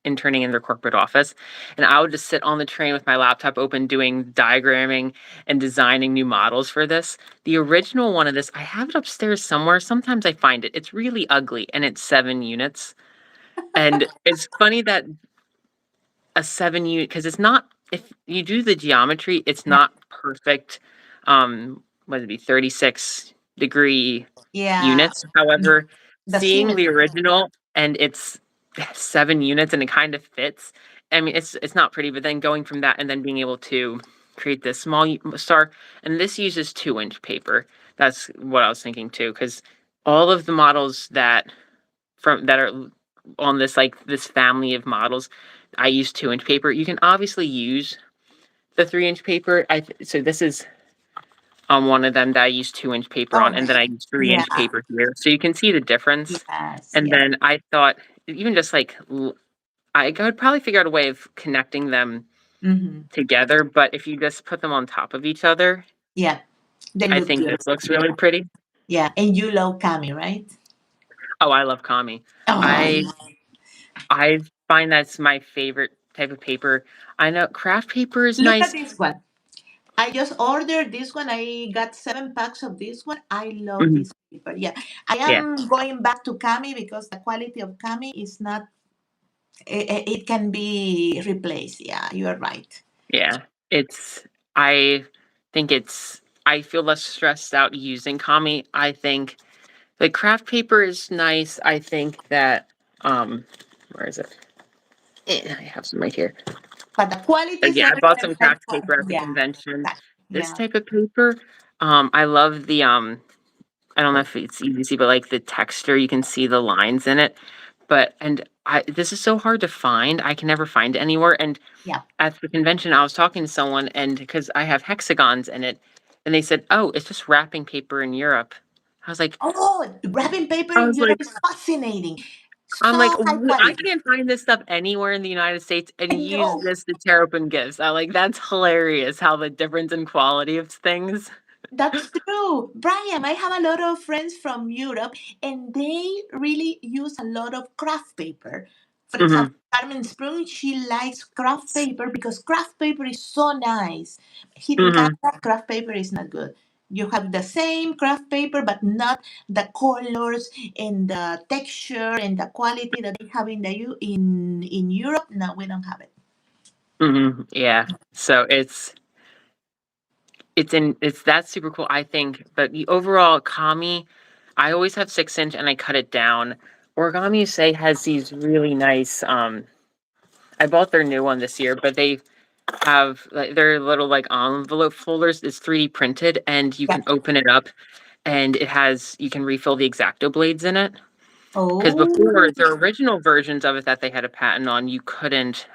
interning in their corporate office, and I would just sit on the train with my laptop open doing diagramming and designing new models for this. The original one of this, I have it upstairs somewhere. Sometimes I find it. It's really ugly, and it's 7 units. And it's funny that a 7 unit, because it's not, if you do the geometry, it's Yeah. not perfect. What would it be, 36-degree Yeah. units. However, The seeing the symmetry. original and it's 7 units and it kind of fits. I mean, it's not pretty, but then going from that and then being able to create this small star, and this uses 2-inch paper. That's what I was thinking too, because all of the models that are on this family of models, I use 2-inch paper. You can obviously use the 3-inch paper. So this is on one of them that I use 2-inch paper on, and then I use 3-inch Yeah. paper here. So you can see the difference. Yes. And Yes. then I thought, even just I could probably figure out a way of connecting them Mhm. together, but if you just put them on top of each other, Yeah. They I look think this beautiful. looks really pretty. Yeah. And you love Kami, right? Oh, I love kami. I Oh, I find that's my favorite type of paper. I know craft paper is look at nice. this one. I just ordered this one. I got 7 packs of this one. I love Mhm. this paper. Yeah. I Yeah, am going back to Kami because the quality of Kami is not, it can be replaced. Yeah, you are right. yeah. I think I feel less stressed out using kami. I think the craft paper is nice. I think that where is it? I have some right here. But the quality is Yeah, I never bought gonna some like craft paper at the yeah, convention. that, This yeah. type of paper, I love the I don't know if it's easy to see, but like the texture, you can see the lines in it. This is so hard to find. I can never find it anywhere. And Yeah. at the convention, I was talking to someone, and because I have hexagons in it, And they said, "Oh, it's just wrapping paper in Europe." I was like, Oh, wrapping paper I in was Europe like, is fascinating. I'm So like, high I quality. can't find this stuff anywhere in the United States and use No, this to tear open gifts. I like that's hilarious how the difference in quality of things. that's true. Brian, I have a lot of friends from Europe and they really use a lot of craft paper. For example, Hmm. Carmen Sprung, she likes craft paper because craft paper is so nice. Here in Hmm. Canada, craft paper is not good. You have the same craft paper, but not the colors and the texture and the quality that they have in in Europe. No, we don't have it. Hmm. Yeah. So it's that's super cool, I think. But the overall Kami, I always have 6 inch and I cut it down. Origami Say has these really nice. I bought their new one this year, but they have like their little like envelope folders. It's 3D printed, and you Yeah. can open it up, and you can refill the X-Acto blades in it. Because Oh, before, the original versions of it that they had a patent on, you couldn't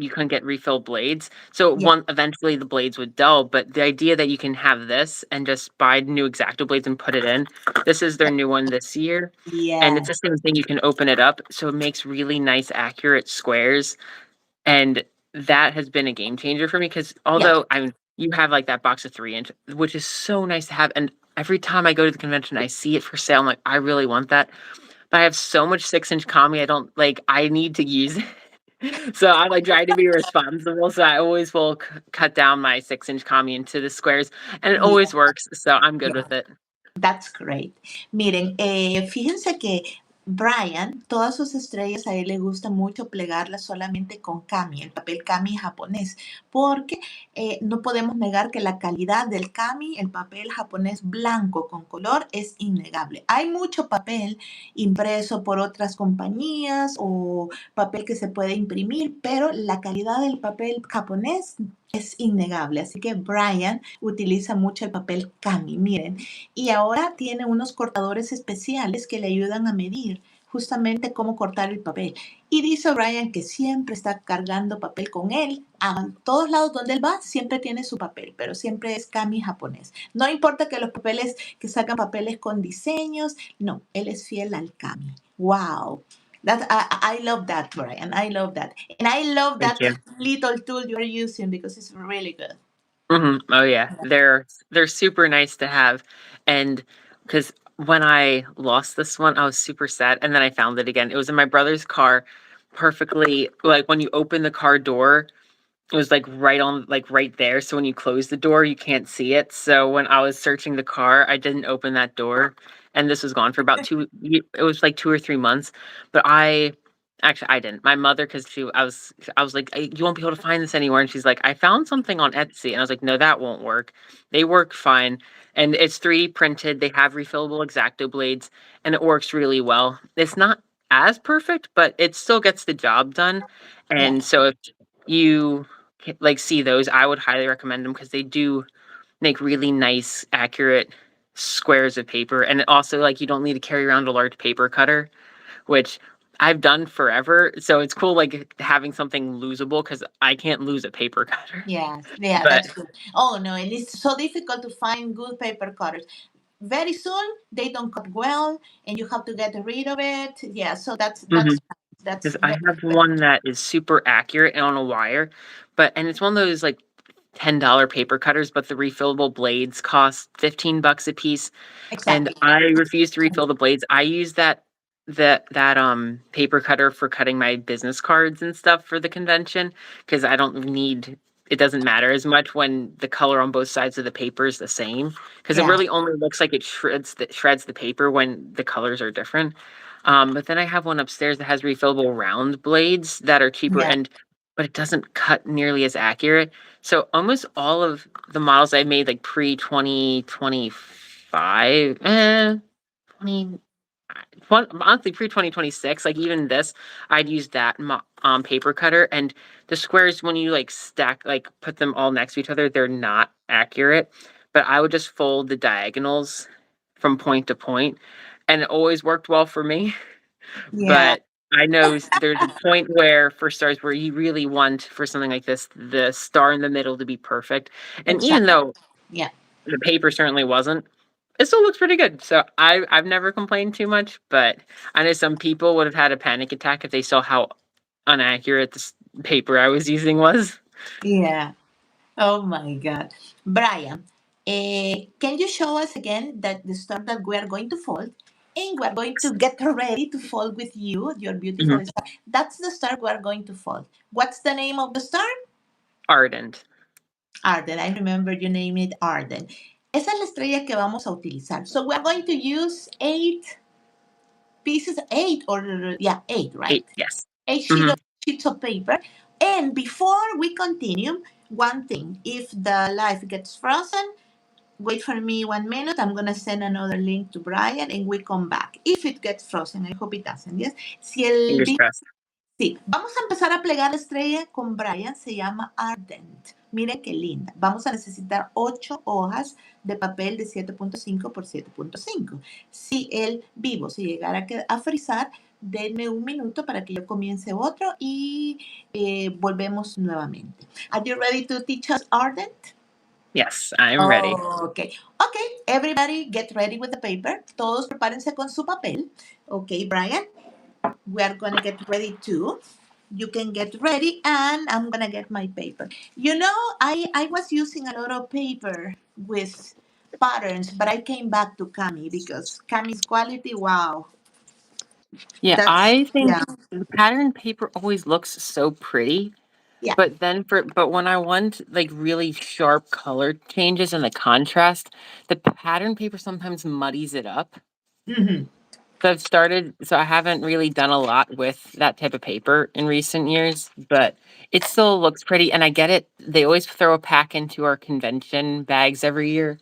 you couldn't get refill blades. So yeah, eventually the blades would dull, but the idea that you can have this and just buy new X-Acto blades and put it in. This is their new one this year. And yeah, it's the same thing, you can open it up. So it makes really nice, accurate squares. And that has been a game changer for me because yeah, although you have like that box of 3 inch, which is so nice to have. And every time I go to the convention, I see it for sale. I'm like, I really want that. But I have so much 6 inch Kami, I don't like, I need to use it. So I'm like trying to be responsible. So I always will cut down my 6 inch Kami into the squares, and it yeah. always works. So I'm good Yeah. with it. That's great. Miren, fíjense que Brian, todas sus estrellas a él le gusta mucho plegarlas solamente con kami, el papel kami japonés, porque no podemos negar que la calidad del kami, el papel japonés blanco con color, es innegable. Hay mucho papel impreso por otras compañías o papel que se puede imprimir, pero la calidad del papel japonés es innegable. Así que Brian utiliza mucho el papel kami. Miren, y ahora tiene unos cortadores especiales que le ayudan a medir justamente cómo cortar el papel. Y dice Brian que siempre está cargando papel con él. A todos lados donde él va, siempre tiene su papel, pero siempre es kami japonés. No importa que los papeles, que sacan papeles con diseños, no, él es fiel al kami. Wow. I love that, Brian. I love that. And I love Thank that you. little tool you're using because it's really good. Oh yeah, they're super nice to have, and because when I lost this one, I was super sad, and then I found it again. It was in my brother's car, perfectly like when you open the car door, it was like right there. So when you close the door, you can't see it. So when I was searching the car, I didn't open that door, and this was gone for about it was like 2 or 3 months, but I didn't. My mother, because I was like, You won't be able to find this anywhere." And she's like, "I found something on Etsy." And I was like, "No, that won't work." They work fine. And it's 3D printed. They have refillable X-Acto blades, and it works really well. It's not as perfect, but it still gets the job done. Yeah, And so if you like see those, I would highly recommend them because they do make really nice, accurate squares of paper. And also, like, you don't need to carry around a large paper cutter, which I've done forever. So it's cool, like having something losable because I can't lose a paper cutter. yes, yeah, But that's good. Oh no, and it's so difficult to find good paper cutters. Very soon they don't cut well, and you have to get rid of it. Yeah, so that's because I very have good. one that is super accurate and on a wire, and it's one of those like $10 paper cutters, but the refillable blades cost $15 a piece. And Exactly. I refuse to refill the blades. I use that paper cutter for cutting my business cards and stuff for the convention because I don't need it doesn't matter as much when the color on both sides of the paper is the same because it Yeah, really only looks like it shreds the paper when the colors are different. But then I have one upstairs that has refillable round blades that are cheaper yeah, but it doesn't cut nearly as accurate. So almost all of the models I made like pre 2025, 20, honestly pre 2026, like even this, I'd use that paper cutter, and the squares when you like stack like put them all next to each other, they're not accurate. But I would just fold the diagonals from point to point, and it always worked well for me. yeah. But I know there's a point where for stars where you really want for something like this, the star in the middle to be perfect. And even Exactly. though Yeah. the paper certainly wasn't, it still looks pretty good. So I've never complained too much, but I know some people would have had a panic attack if they saw how inaccurate this paper I was using was. Yeah. Oh my God. Brian, can you show us again that the star that we are going to fold? And we're going to get ready to fold with you, your beautiful Mhm. star. That's the star we are going to fold. What's the name of the star? Ardent. Ardent. I remember you named it Ardent. Esa es la estrella que vamos a utilizar. So we're going to use 8 pieces, eight, right? 8, yes. Eight Hmm. sheets of paper. And before we continue, one thing, if the live gets frozen, wait for me 1 minute. I'm gonna send another link to Brian and we come back. If it gets frozen, I hope it doesn't. Yes. Si el Fingers crossed. Sí, vamos a empezar a plegar la estrella con Brian, se llama Ardent. Miren qué linda. Vamos a necesitar 8 hojas de papel de 7.5 por 7.5. Si el vivo se llegara a frizar, denme 1 minuto para que yo comience otro y volvemos nuevamente. Are you ready to teach us Ardent? Yes, I'm ready. Okay. Okay, everybody get ready with the paper. Todos prepárense con su papel. Okay, Brian, we are going to get ready too. You can get ready and I'm going to get my paper. You know, I was using a lot of paper with patterns, but I came back to Kami because Kami's quality, wow. Yeah, That's, I think yeah, the pattern paper always looks so pretty. yeah. But when I want like really sharp color changes and the contrast, the pattern paper sometimes muddies it up. Mm-hmm. So I haven't really done a lot with that type of paper in recent years, but it still looks pretty. And I get it. They always throw a pack into our convention bags every year.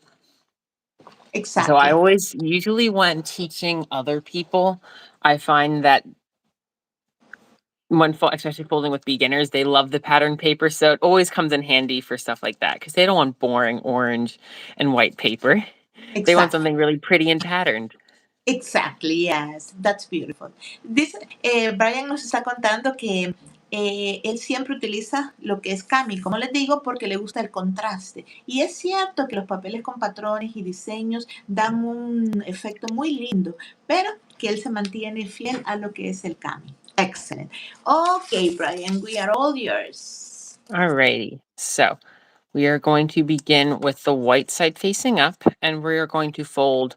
So I Exactly. always, usually when teaching other people, I find that especially folding with beginners, they love the pattern paper. So it always comes in handy for stuff like that because they don't want boring orange and white paper. They want Exactly. something really pretty and patterned. Exactly, yes, that's beautiful. This, Brian nos está contando que él siempre utiliza lo que es cami, como les digo, porque le gusta el contraste. Y es cierto que los papeles con patrones y diseños dan un efecto muy lindo, pero que él se mantiene fiel a lo que es el cami. Excellent. Okay, Brian, we are all yours. Alrighty. So we are going to begin with the white side facing up, and we are going to fold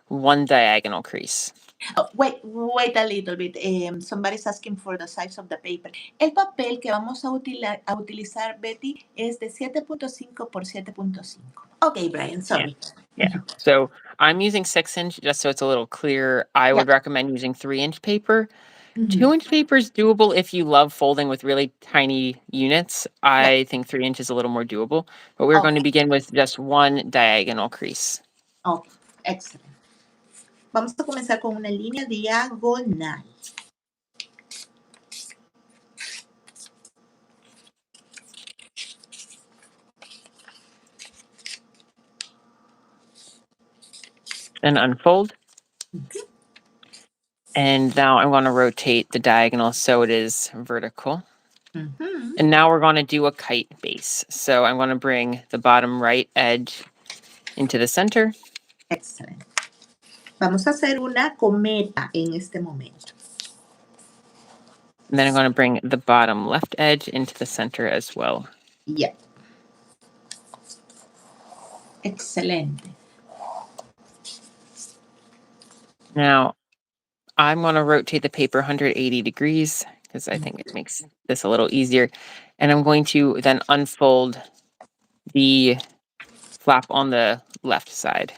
one diagonal crease. Oh, wait a little bit. Somebody's asking for the size of the paper. El papel que vamos a utilizar, Betty, es de 7.5 por 7.5. Okay, Brian, Yeah. sorry. Yeah. So I'm using 6-inch just so it's a little clearer. I Yeah. would recommend using 3-inch paper. Mhm. 2-inch paper is doable if you love folding with really tiny units. Yeah. I think 3 inch is a little more doable, but we're going to Okay. begin with just one diagonal crease. Okay. Excellent. Vamos a comenzar con una línea diagonal. Then unfold. And now I'm going to rotate the diagonal so it is vertical. Mhm. And now we're going to do a kite base. So I'm going to bring the bottom right edge into the center. Excellent. Vamos a hacer una cometa en este momento. And then I'm going to bring the bottom left edge into the center as well. Yeah. Excelente. Now I'm going to rotate the paper 180 degrees because I think it makes this a little easier. And I'm going to then unfold the flap on the left side.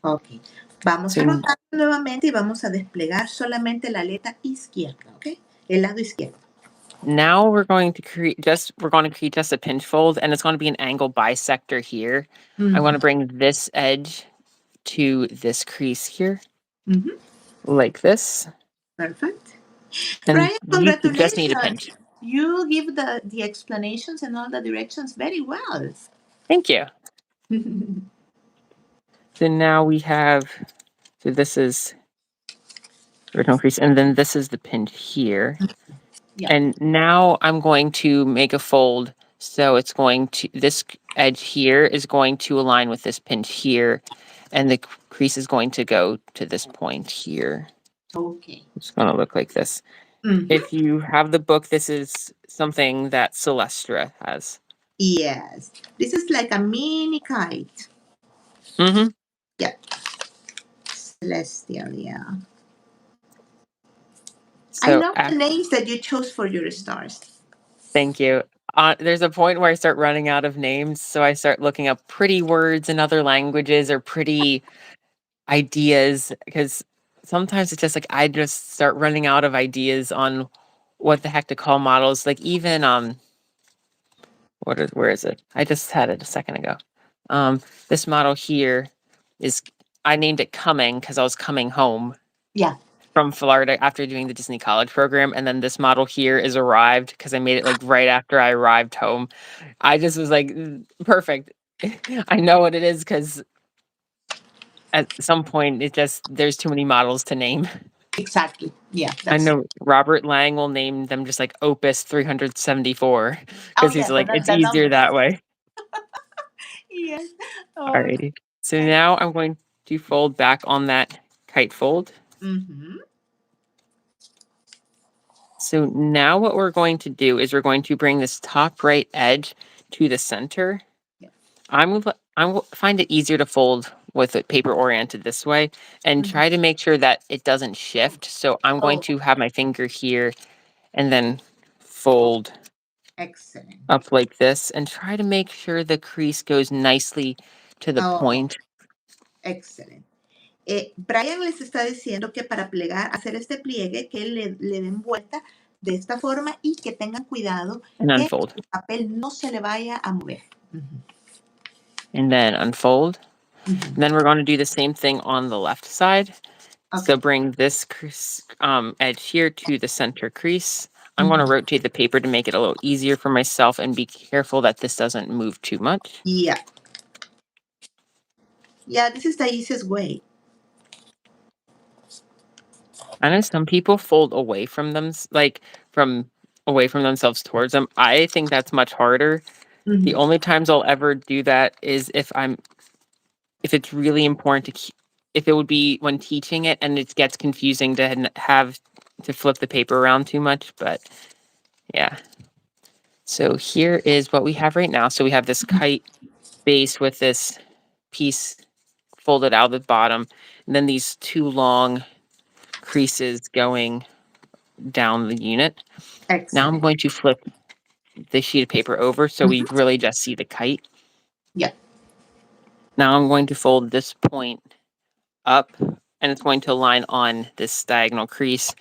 Ok. Vamos a rotar nuevamente y vamos a desplegar solamente la aleta izquierda, ¿ok? El lado izquierdo. Now we're going to create just a pinch fold, and it's going to be an angle bisector here. Mm-hmm. I want to bring this edge to this crease here, Mm-hmm. like this. Perfect. And Brian, you just need a congratulations. pinch. You give the explanations and all the directions very well. Thank you. So now we have, so this is original crease, and then this is the pinned here. Yeah. And now I'm going to make a fold. So it's going to, this edge here is going to align with this pinned here, and the crease is going to go to this point here. Okay. It's going to look like this. Mhm. If you have the book, this is something that Celestra has. Yes. This is like a mini kite. Mm-hmm. Yeah. Celestial, yeah. I So love the names that you chose for your stars. thank you. There's a point where I start running out of names, so I start looking up pretty words in other languages or pretty ideas, because sometimes it's just like I just start running out of ideas on what the heck to call models. Like even where is it? I just had it a second ago. This model here is, I named it Coming because I was coming home. Yeah. From Florida after doing the Disney College program, and then this model here is Arrived because I made it like right after I arrived home. I just was like, perfect. I know what it is because at some point there's too many models to name. Exactly. Yeah. I know Robert Lang will name them just like Opus 374 because he's like, it's the easier numbers. that way. Yes. Oh. Alrighty. So now I'm going to fold back on that kite fold. Mm-hmm. So now what we're going to do is we're going to bring this top right edge to the center. Yeah. I will find it easier to fold with it paper oriented this way and try to make sure that it doesn't shift. So I'm going to have my finger here and then fold Excellent. up like this and try to make sure the crease goes nicely to the point. Excellent. Brian les está diciendo que para plegar, hacer este pliegue, que le den vuelta de esta forma y que tengan cuidado And que unfold. el papel no se le vaya a mover. And then unfold. And then we're going to do the same thing on the left side. Okay. So bring this edge here to the center crease. I'm going to rotate the paper to make it a little easier for myself and be careful that this doesn't move too much. Yeah. Yeah, this is the easiest way. I know some people fold away from them, away from themselves towards them. I think that's much harder. The only times I'll ever do that is if it's really important to keep, if it would be when teaching it and it gets confusing to have to flip the paper around too much, but yeah. So here is what we have right now. So we have this kite base with this piece folded out the bottom, and then these two long creases going down the unit. Excellent. Now I'm going to flip the sheet of paper over so we really just see the kite. Yeah. Now I'm going to fold this point up, and it's going to align on this diagonal crease,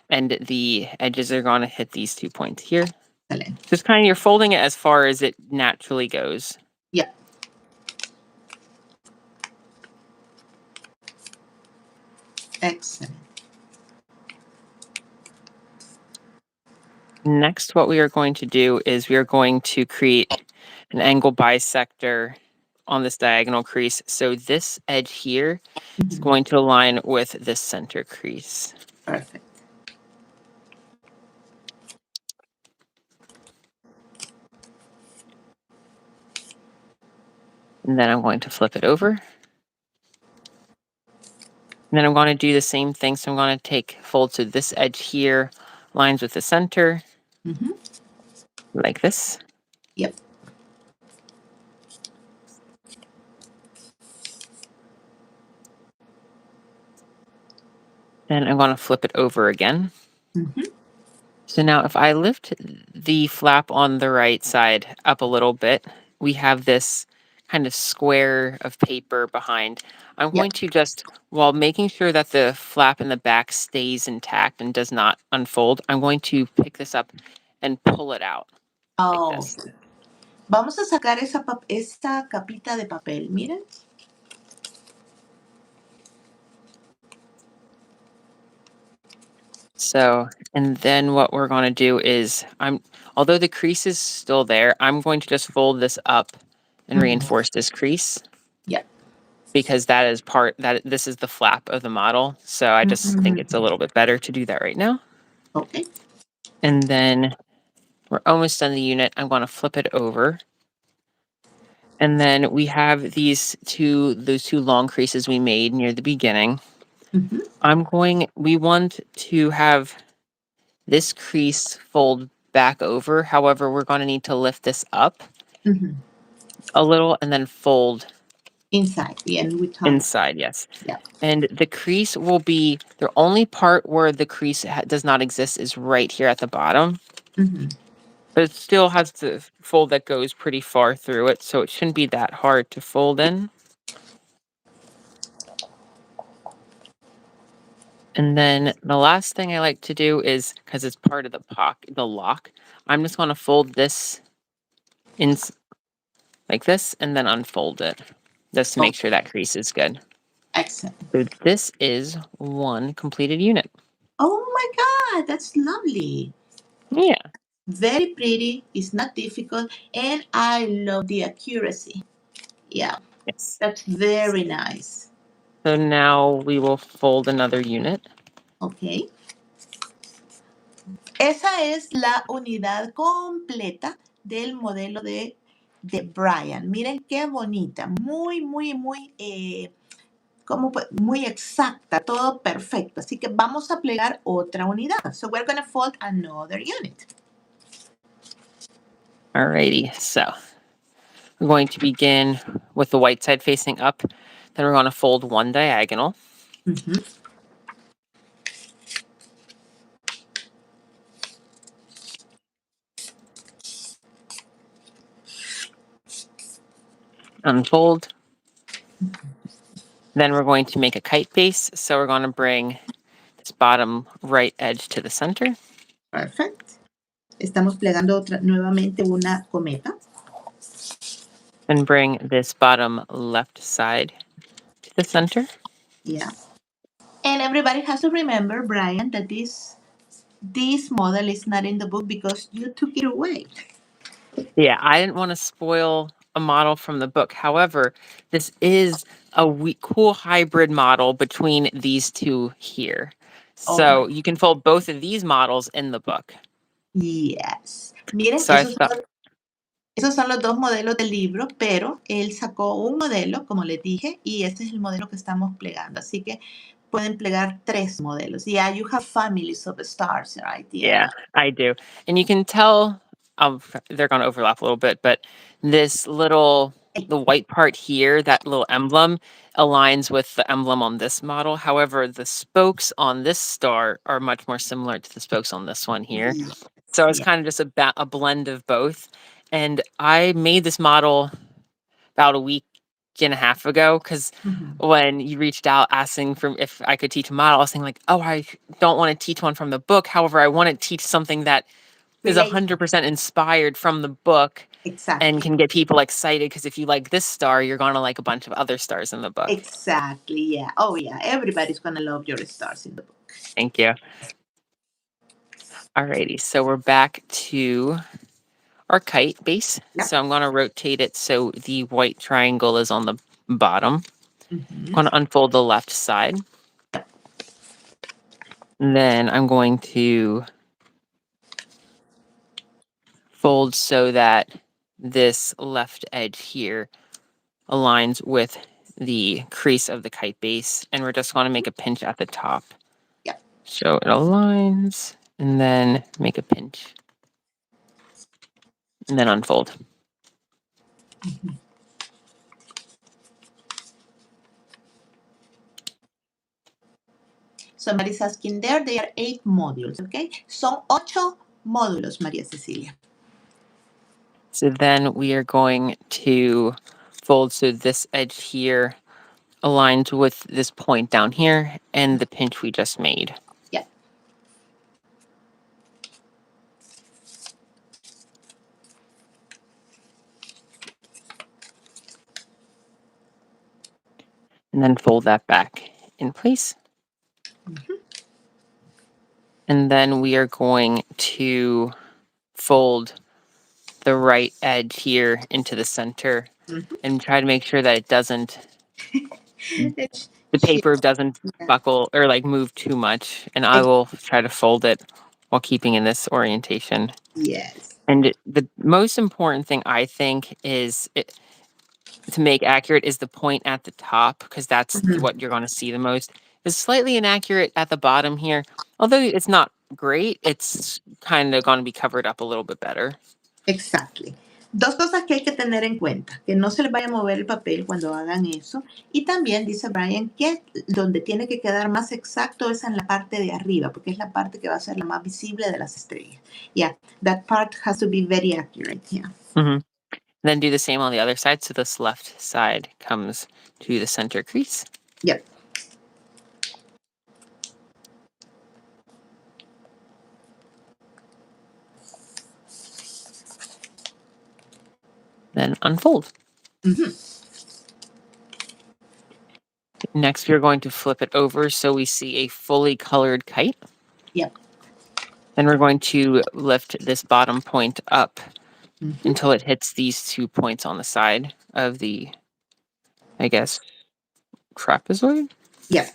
and the edges are going to hit these 2 points here. Excellent. Just kind of, you're folding it as far as it naturally goes. Yeah. Excellent. Next, what we are going to do is we are going to create an angle bisector on this diagonal crease. So this edge here is going to align with this center crease. Perfect. And then I'm going to flip it over. And then I'm going to do the same thing. So I'm going to fold to this edge here, lines with the center, like this. Yep. Then I'm going to flip it over again. So now if I lift the flap on the right side up a little bit, we have this kind of square of paper behind. I'm going to just, while making sure that the flap in the back stays intact and does not unfold, I'm going to pick this up and pull it out. Like this. Vamos a sacar esa capita de papel, miren. So, and then what we're going to do is, although the crease is still there, I'm going to just fold this up and reinforce this crease. Yeah. because that is this is the flap of the model. So I just think it's a little bit better to do that right now. Okay. And then we're almost done the unit. I'm going to flip it over. And then we have those two long creases we made near the beginning. We want to have this crease fold back over. However, we're going to need to lift this up a little and then fold Inside. Yeah, and we talk. Inside, yes. Yeah. And the crease will be, the only part where the crease does not exist is right here at the bottom. But it still has the fold that goes pretty far through it, so it shouldn't be that hard to fold in. And then the last thing I like to do is, because it's part of the lock, I'm just going to fold this in like this and then unfold it, just to make sure that crease is good. Excellent. So this is one completed unit. Oh my God, that's lovely. Yeah. Very pretty. It's not difficult. And I love the accuracy. Yeah. Yes. That's very nice. So now we will fold another unit. Ok. Esa es la unidad completa del modelo de Brian. Miren qué bonita. Muy, muy, muy, muy exacta. Todo perfecto. Así que vamos a plegar otra unidad. So we're going to fold another unit. Alrighty, so we're going to begin with the white side facing up. Then we're going to fold one diagonal. Unfold. Then we're going to make a kite base. So we're going to bring this bottom right edge to the center. Perfect. Estamos plegando nuevamente una cometa. And bring this bottom left side to the center. Yeah. And everybody has to remember, Brian, that this model is not in the book because you took it away. Yeah, I didn't want to spoil a model from the book. However, this is a cool hybrid model between these two here. So you can fold both of these models in the book. Yes. Miren, So esos son los dos modelos del libro, pero él sacó un modelo, como les dije, y este es el modelo que estamos plegando. Así que pueden plegar 3 modelos. Yeah, you have families of stars, right? Yeah, I do. And you can tell they're going to overlap a little bit, but this the white part here, that little emblem, aligns with the emblem on this model. However, the spokes on this star are much more similar to the spokes on this one here. So it's kind of just a blend of both. And I made this model about a week and a half ago, because when you reached out asking for if I could teach a model, I was saying like, oh, I don't want to teach one from the book. However, I want to teach something that is 100% inspired from the book. Exactly. And can get people excited, because if you like this star, you're going to like a bunch of other stars in the book. Exactly, yeah. Oh, yeah. Everybody's going to love your stars in the book. Thank you. Alrighty, so we're back to our kite base. Yep. So I'm going to rotate it so the white triangle is on the bottom. I'm going to unfold the left side. And then I'm going to fold so that this left edge here aligns with the crease of the kite base. And we're just going to make a pinch at the top. Yep. So it aligns, and then make a pinch. And then unfold. Somebody's asking there are 8 modules, okay? Son 8 módulos, María Cecilia. So then we are going to fold so this edge here aligns with this point down here and the pinch we just made. Yep. And then fold that back in place. And then we are going to fold the right edge here into the center and try to make sure that it doesn't the paper doesn't buckle or like move too much, and I will try to fold it while keeping in this orientation. Yes. And the most important thing I think is to make accurate is the point at the top, because that's what you're going to see the most. It's slightly inaccurate at the bottom here. Although it's not great, it's kind of going to be covered up a little bit better. Exactly. Dos cosas que hay que tener en cuenta, que no se les vaya a mover el papel cuando hagan eso. Y también dice Brian que donde tiene que quedar más exacto es en la parte de arriba, porque es la parte que va a ser la más visible de las estrellas. Yeah, that part has to be very accurate. Yeah. Mm-hmm. Then do the same on the other side. So this left side comes to the center crease. Yep. Then unfold. Next, we're going to flip it over so we see a fully colored kite. Yep. Then we're going to lift this bottom point up until it hits these 2 points on the side of the, I guess, trapezoid? Yep.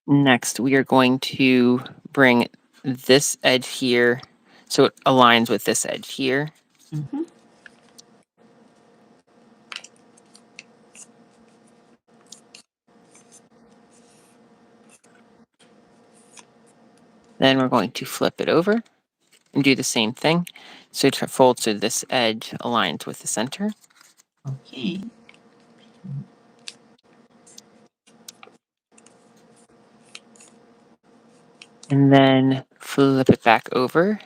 Next, we are going to bring this edge here so it aligns with this edge here. Then we're going to flip it over and do the same thing. So to fold so this edge aligns with the center. Okay. And then flip it back over.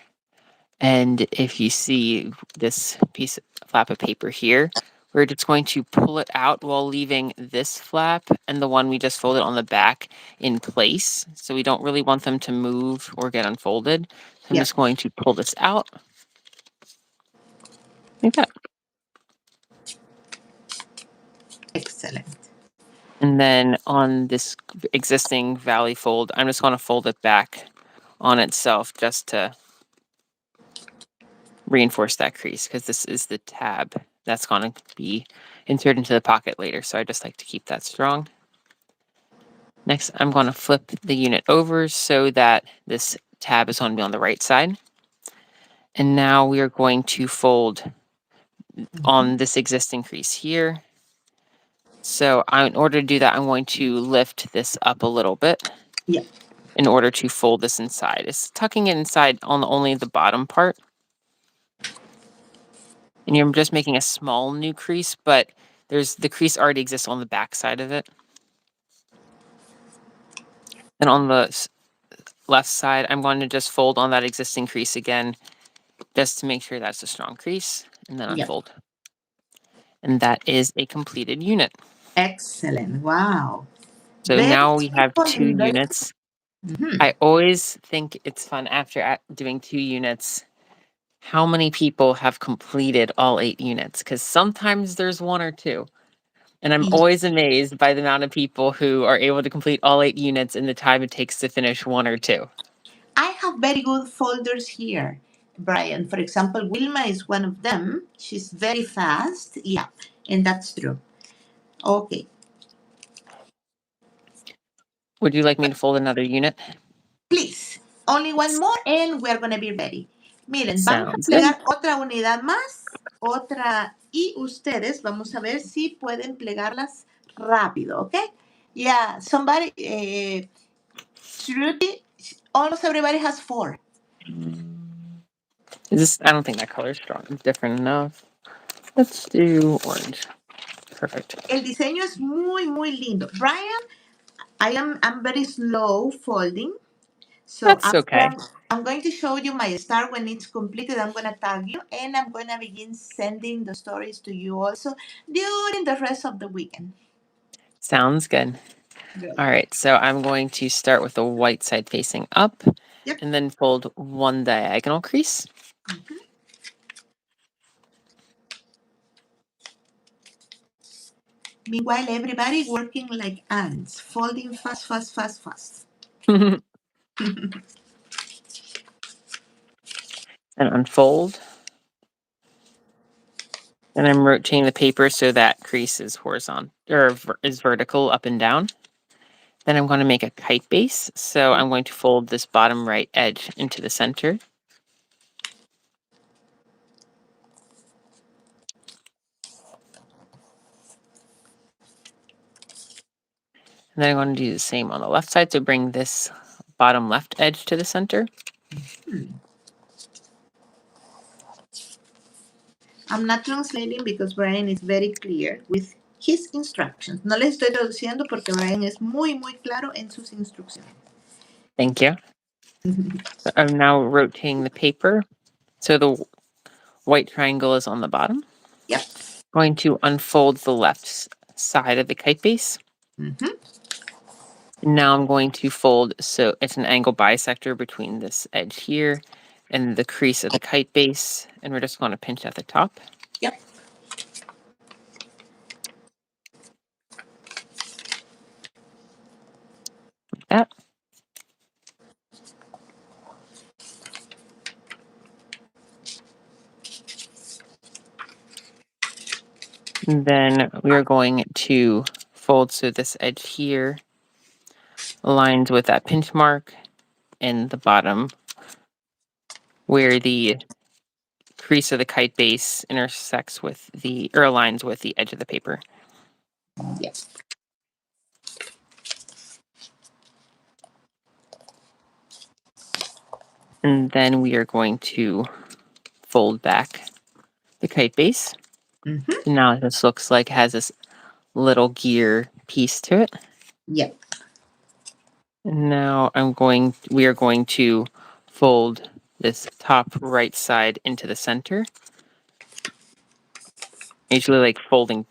And if you see this piece of flap of paper here, we're just going to pull it out while leaving this flap and the one we just folded on the back in place. So we don't really want them to move or get unfolded. So I'm just going to pull this out like that. Excellent. And then on this existing valley fold, I'm just going to fold it back on itself just to reinforce that crease, because this is the tab that's going to be inserted into the pocket later. So I just like to keep that strong. Next, I'm going to flip the unit over so that this tab is going to be on the right side. And now we are going to fold on this existing crease here. So in order to do that, I'm going to lift this up a little bit. Yeah. In order to fold this inside. It's tucking it inside on only the bottom part. And you're just making a small new crease, but the crease already exists on the back side of it. And on the left side, I'm going to just fold on that existing crease again, just to make sure that's a strong crease, and then unfold. And that is a completed unit. Excellent. Wow. So Very now we have simple 2 and very- units. I always think it's fun after doing 2 units, how many people have completed all 8 units, because sometimes there's 1 or 2. And I'm always amazed by the amount of people who are able to complete all 8 units in the time it takes to finish 1 or 2. I have very good folders here, Brian. For example, Wilma is one of them. She's very fast. Yeah, and that's true. Okay. Would you like me to fold another unit? Please. Only one more and we're going to be ready. Miren, vamos a Sounds plegar good. otra unidad más, otra, y ustedes vamos a ver si pueden plegarlas rápido, ¿ok? Yeah, somebody, Trudy, almost everybody has 4. I don't think that color is strong. It's different enough. Let's do orange. Perfect. El diseño es muy, muy lindo. Brian, I'm very slow folding. So That's okay. I'm going to show you my star when it's completed. I'm going to tag you and I'm going to begin sending the stories to you also during the rest of the weekend. Sounds good. Good. All right, so I'm going to start with the white side facing up. Yep. And then fold 1 diagonal crease. Meanwhile, everybody working like ants, folding fast, fast, fast, fast. And unfold. And I'm rotating the paper so that crease is horizontal or is vertical up and down. Then I'm going to make a kite base. So I'm going to fold this bottom right edge into the center. And then I'm going to do the same on the left side. So bring this bottom left edge to the center. I'm not translating because Brian is very clear with his instructions. No les estoy traduciendo porque Brian es muy, muy claro en sus instrucciones. Thank you. So I'm now rotating the paper. So the white triangle is on the bottom. Yep. Going to unfold the left side of the kite base. Now I'm going to fold, so it's an angle bisector between this edge here and the crease of the kite base, and we're just going to pinch at the top. Yep. Like that. And then we are going to fold so this edge here aligns with that pinch mark in the bottom where the crease of the kite base intersects with the, or aligns with the edge of the paper. Yep. And then we are going to fold back the kite base. So now this looks like it has this little gear piece to it. Yep. And now we are going to fold this top right side into the center. Usually like folding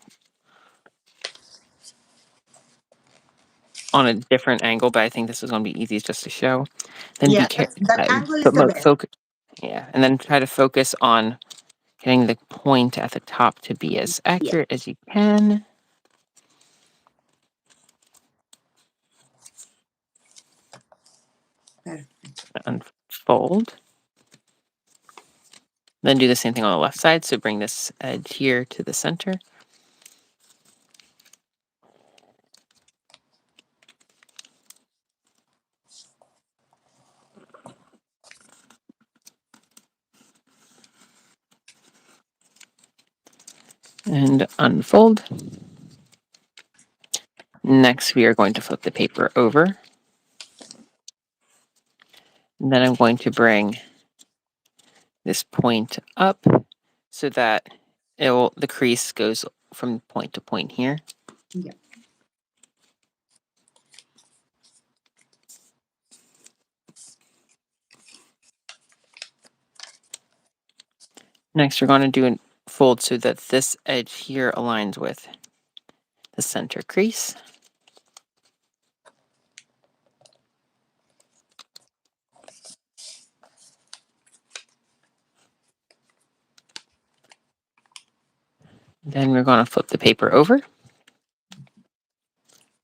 on a different angle, but I think this is going to be easy just to show. Then Yeah, that angle is the best. focus. Yeah, and then try to focus on getting the point at the top to be as accurate as you can. Unfold. Then do the same thing on the left side. So bring this edge here to the center. And unfold. Next, we are going to flip the paper over. And then I'm going to bring this point up so that the crease goes from point to point here. Yeah. Next, we're going to do a fold so that this edge here aligns with the center crease. Then we're going to flip the paper over.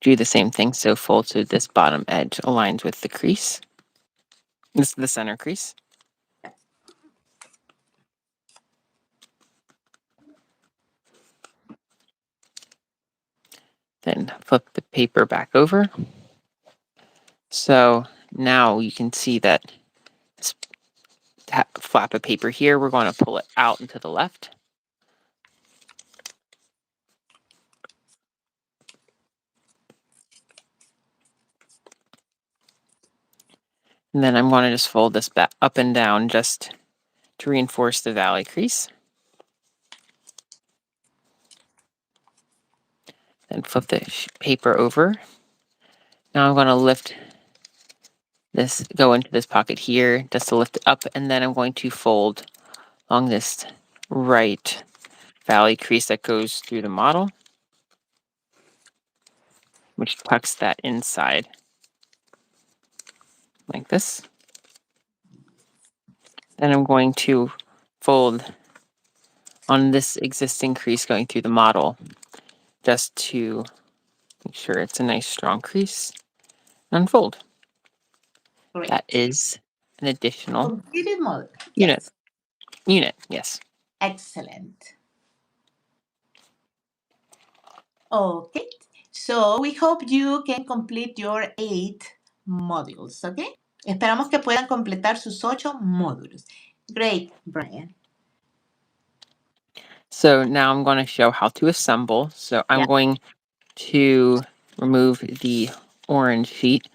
Do the same thing. So fold so this bottom edge aligns with the crease. This is the center crease. Then flip the paper back over. So now you can see that this flap of paper here, we're going to pull it out and to the left. And then I'm going to just fold this back up and down just to reinforce the valley crease. Then flip the paper over. Now I'm going to lift this, go into this pocket here just to lift it up, and then I'm going to fold along this right valley crease that goes through the model, which tucks that inside like this. Then I'm going to fold on this existing crease going through the model just to make sure it's a nice strong crease. Unfold. Great. That is an additional Completed model. unit. Yes. Unit, yes. Excellent. Okay. So we hope you can complete your 8 modules, okay? Esperamos que puedan completar sus 8 módulos. Great, Brian. So now I'm going to show how to assemble. So I'm Yeah. going to remove the orange sheet.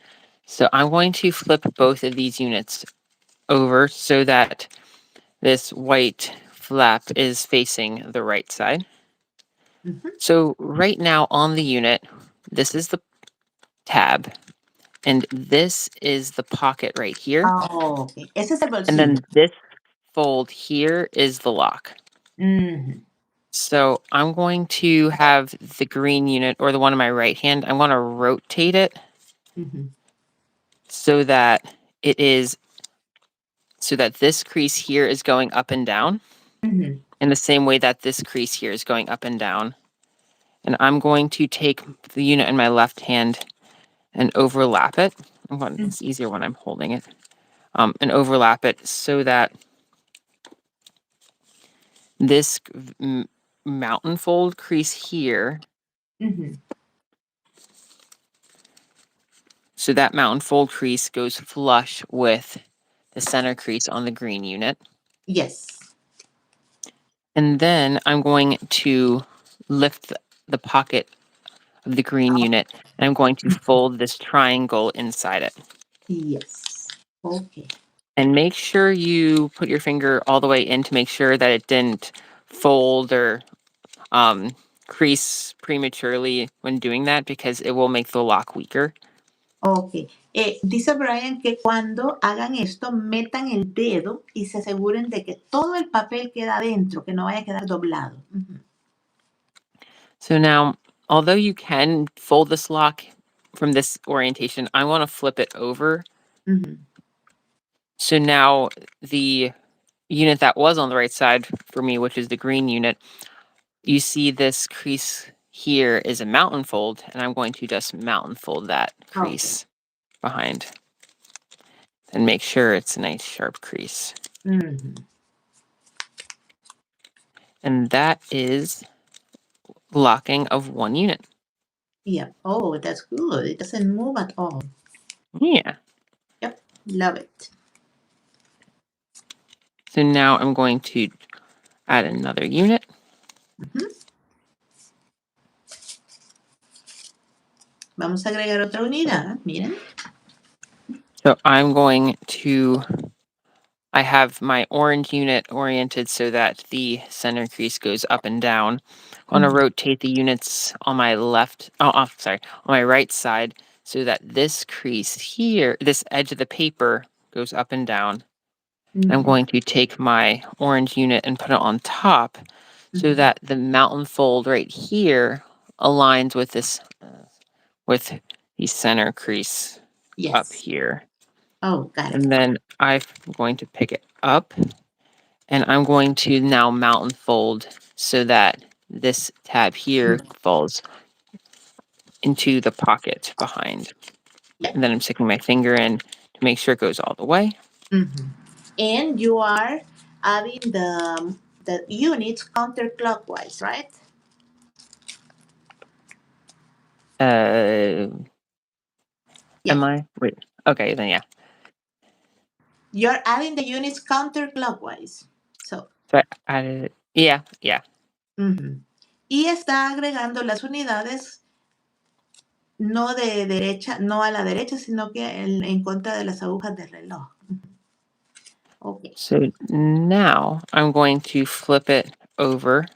So I'm going to flip both of these units over so that this white flap is facing the right side. Mhm. So right now on the unit, this is the tab, and this is the pocket right here. Oh, okay. Ese es el And bolsillo. then this fold here is the lock. Mhm. So I'm going to have the green unit, or the one on my right hand, I'm going to rotate it Mhm. so that it is, so that this crease here is going up and down Mhm. in the same way that this crease here is going up and down. And I'm going to take the unit in my left hand and overlap it. It's easier when I'm holding it. And overlap it so that this mountain fold crease here, Mhm. so that mountain fold crease goes flush with the center crease on the green unit. Yes. And then I'm going to lift the pocket of the green unit, and I'm going to fold this triangle inside it. Yes. Okay. And make sure you put your finger all the way in to make sure that it didn't fold or crease prematurely when doing that, because it will make the lock weaker. Ok. Dice Brian que cuando hagan esto, metan el dedo y se aseguren de que todo el papel queda adentro, que no vaya a quedar doblado. Ujú. So now, although you can fold this lock from this orientation, I want to flip it over. Ujú. So now the unit that was on the right side for me, which is the green unit, you see this crease here is a mountain fold, and I'm going to just mountain fold that crease behind and make sure it's a nice sharp crease. Ujú. And that is locking of one unit. Yeah. Oh, that's good. It doesn't move at all. Yeah. Yep. Love it. So now I'm going to add another unit. Ujú. Vamos a agregar otra unidad. Miren. So I'm going to, I have my orange unit oriented so that the center crease goes up and down. I'm going to rotate the units on my on my right side so that this crease here, this edge of the paper goes up and down. I'm going to take my orange unit and put it on top so that the mountain fold right here aligns with this, with the center crease up Yes. here. Oh, got it. And then I'm going to pick it up, and I'm going to now mountain fold so that this tab here falls into the pocket behind. Yeah. And then I'm sticking my finger in to make sure it goes all the way. Mm-hmm. And you are adding the units counterclockwise, right? Yeah. Am I? Wait. Okay, then yeah. You're adding the units counterclockwise. So I added it. Yeah. ujú. Y está agregando las unidades no de derecha, no a la derecha, sino que en contra de las agujas del reloj. Okay. So now I'm going to flip it over,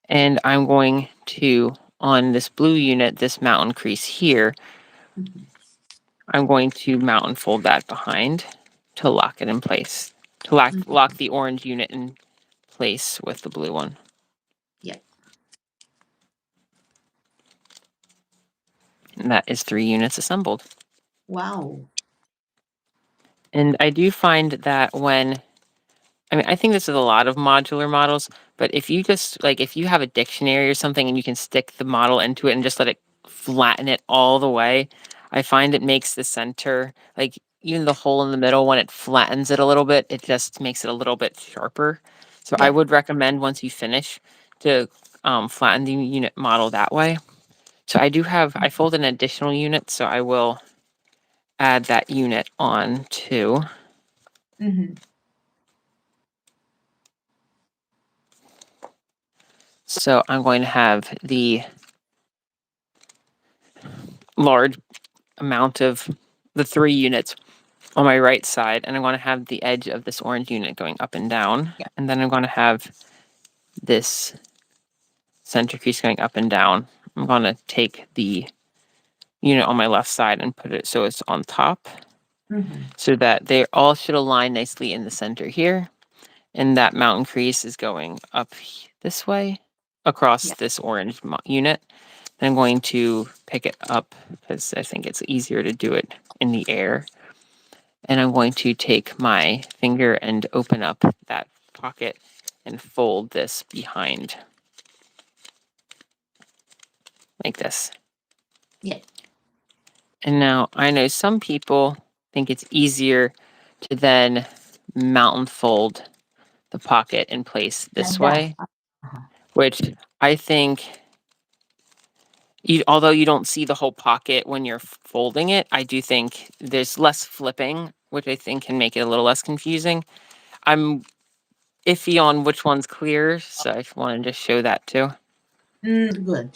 and I'm going to, on this blue unit, this mountain crease here, I'm going to mountain fold that behind to lock it in place, to lock the orange unit in place with the blue one. Yep. And that is 3 units assembled. Wow. And I do find that I think this is a lot of modular models, but if you just, if you have a dictionary or something and you can stick the model into it and just let it flatten it all the way, I find it makes the center, even the hole in the middle, when it flattens it a little bit, it just makes it a little bit sharper. So I Yeah. would recommend, once you finish, to flatten the unit model that way. So I fold an additional unit, so I will add that unit on too. So I'm going to have the large amount of the 3 units on my right side, and I'm going to have the edge of this orange unit going up and down. Yeah. And then I'm going to have this center crease going up and down. I'm going to take the unit on my left side and put it so it's on top, so that they all should align nicely in the center here. And that mountain crease is going up this way across this orange unit. And I'm going to pick it up because I think it's easier to do it in the air. And I'm going to take my finger and open up that pocket and fold this behind like this. Yeah. And now I know some people think it's easier to then mountain fold the pocket in place this way, which I think, although you don't see the whole pocket when you're folding it, I do think there's less flipping, which I think can make it a little less confusing. I'm iffy on which one's clear, so I wanted to show that too. Good.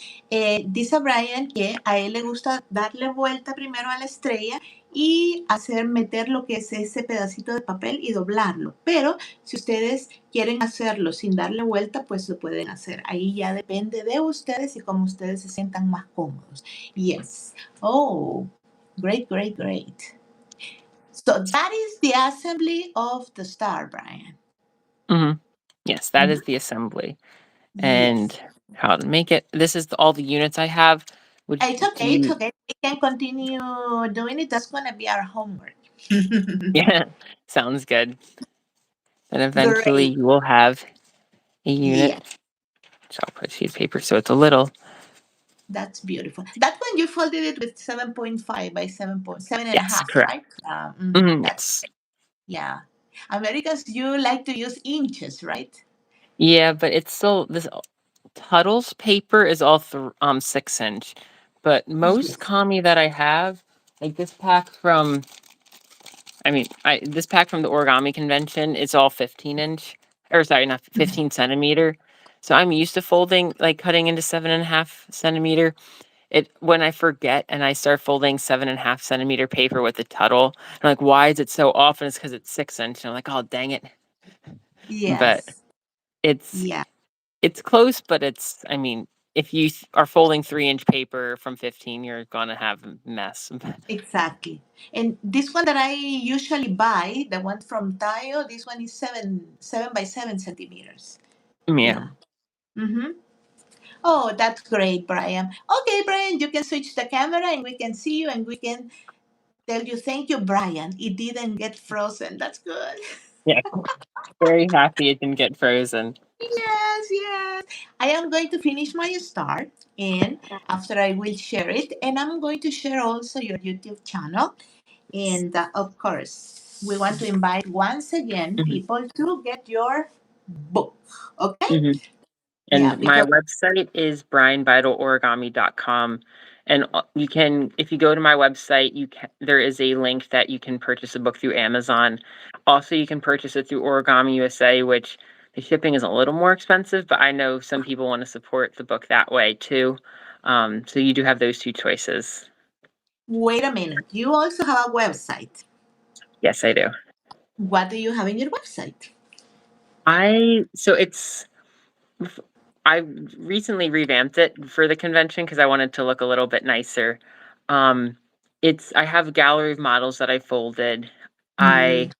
Dice Brian que a él le gusta darle vuelta primero a la estrella y meter lo que es ese pedacito de papel y doblarlo. Pero si ustedes quieren hacerlo sin darle vuelta, pues lo pueden hacer. Ahí ya depende de ustedes y cómo ustedes se sientan más cómodos. Yes. Oh, great, great, great. So that is the assembly of the star, Brian. Yes, that is the assembly. And how to make it. This is all the units I have. It's okay, it's okay. We can continue doing it. That's going to be our homework. Yeah, sounds good. And eventually you will have a unit. Yeah. So I'll put sheet of paper so it's a little. That's beautiful. That one you folded it with 7.5 by 7.7 yes, correct. Right? Yes. Yeah. Americans, you like to use inches, right? Yeah, but it's still this Tuttle's paper is all 6-inch, but most kami that I have, like this pack from, this pack from the origami convention, it's all 15-inch, or sorry, not 15 centimeter. So I'm used to folding, like cutting into 7.5 centimeter. When I forget and I start folding 7.5 centimeter paper with the Tuttle, I'm like, why is it so off? And it's because it's 6-inch. And I'm like, oh, dang it. Yes. But it's close, but if you are folding 3-inch paper from 15, you're gonna have a mess. Exactly. And this one that I usually buy, the one from Tayo, this one is 7 by 7 centimeters. Yeah. Oh, that's great, Brian. Okay, Brian, you can switch the camera and we can see you and we can tell you thank you, Brian. It didn't get frozen. That's good. Yeah. Very happy it didn't get frozen. Yes. I am going to finish my star and after I will share it and I'm going to share also your YouTube channel. And of course, we want to invite once again people to get your book. Okay? And my website is brianbeitelorigami.com. And you can, if you go to my website, there is a link that you can purchase a book through Amazon. Also, you can purchase it through Origami USA, which the shipping is a little more expensive, but I know some people want to support the book that way too. So you do have those two choices. Wait a minute. You also have a website. Yes, I do. What do you have in your website? I recently revamped it for the convention because I wanted to look a little bit nicer. I have a gallery of models that I folded. I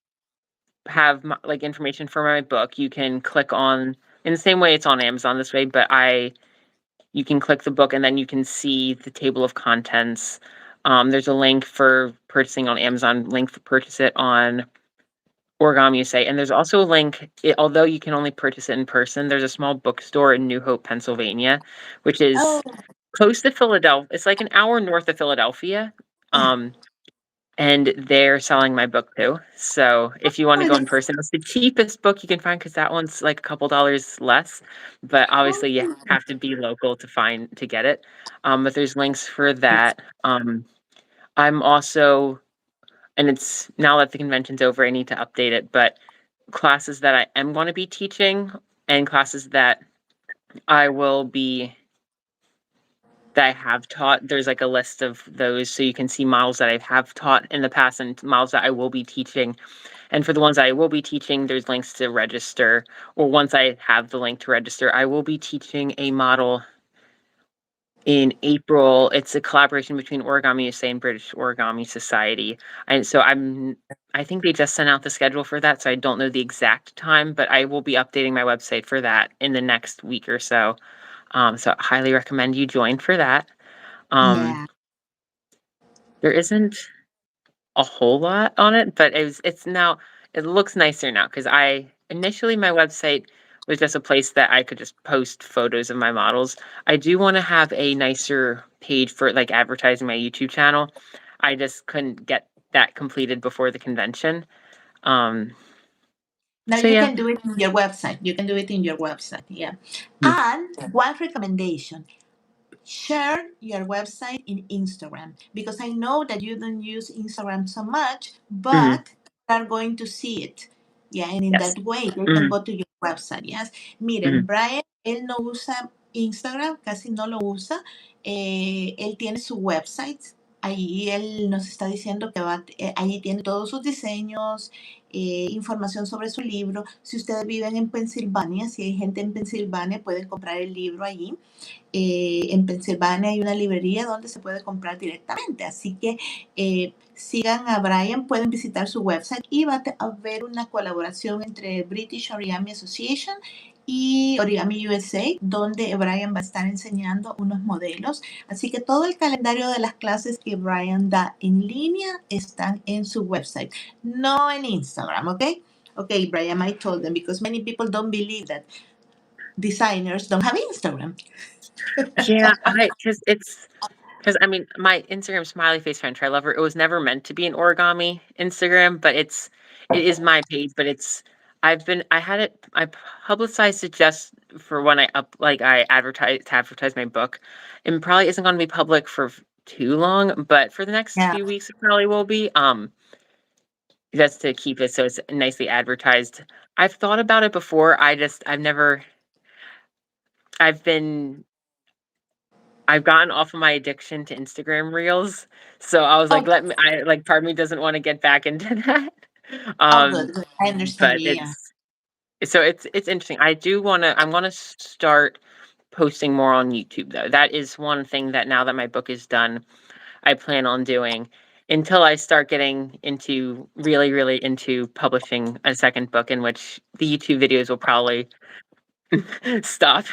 have information for my book. You can click on, in the same way it's on Amazon this way, but you can click the book and then you can see the table of contents. There's a link for purchasing on Amazon, link for purchase it on Origami USA. And there's also a link, although you can only purchase it in person, there's a small bookstore in New Hope, Pennsylvania, which is close to Philadelphia. It's like an hour north of Philadelphia. And and they're selling my book too. So if you want to Oh, go in person, it's the cheapest book you can find because that one's like a couple dollars less. But obviously, you have to be local to get it. But there's links for that. I'm also, and it's now that the convention's over, I need to update it. But classes that I am going to be teaching and classes that I will be that I have taught. There's like a list of those so you can see models that I have taught in the past and models that I will be teaching. And for the ones that I will be teaching, there's links to register. Or once I have the link to register, I will be teaching a model in April. It's a collaboration between Origami USA and British Origami Society. And so I think they just sent out the schedule for that, so I don't know the exact time, but I will be updating my website for that in the next week or so. So I highly recommend you join for that. yeah. There isn't a whole lot on it, but it looks nicer now because initially my website was just a place that I could just post photos of my models. I do want to have a nicer page for like advertising my YouTube channel. I just couldn't get that completed before the convention. Now So you yeah. can do it in your website. You can do it in your website. Yeah. Mm. And one recommendation, share your website in Instagram, because I know that you don't use Instagram so much, Mhm. but are going to see it. Yeah, and in Yes. that way they can Mhm. go to your website. Yes. Miren, Mhm. Brian, él no usa Instagram, casi no lo usa. Él tiene su website. Ahí él nos está diciendo que allí tiene todos sus diseños, información sobre su libro. Si ustedes viven en Pensilvania, si hay gente en Pensilvania, pueden comprar el libro allí. En Pensilvania hay una librería donde se puede comprar directamente. Así que sigan a Brian, pueden visitar su website y va a haber una colaboración entre British Origami Association y Origami USA, donde Brian va a estar enseñando unos modelos. Así que todo el calendario de las clases que Brian da en línea están en su website, no en Instagram, ¿ok? Okay, Brian, I told them because many people don't believe that designers don't have Instagram. Yeah, because I mean, my Instagram smiley face friend, try lover, it was never meant to be an origami Instagram, but it is my page, but I publicized it just for when I advertise my book. It probably isn't going to be public for too long, but for the next Yeah. few weeks, it probably will be. Just to keep it so it's nicely advertised. I've thought about it before. I've been I've gotten off of my addiction to Instagram Reels, so I was like, Oh, part of me doesn't wanna get back into that. oh, Um, good, good. I understand but you. Yeah. it's interesting. I'm gonna start posting more on YouTube, though. That is one thing that now that my book is done, I plan on doing until I start getting into really, really into publishing a second book in which the YouTube videos will probably stop.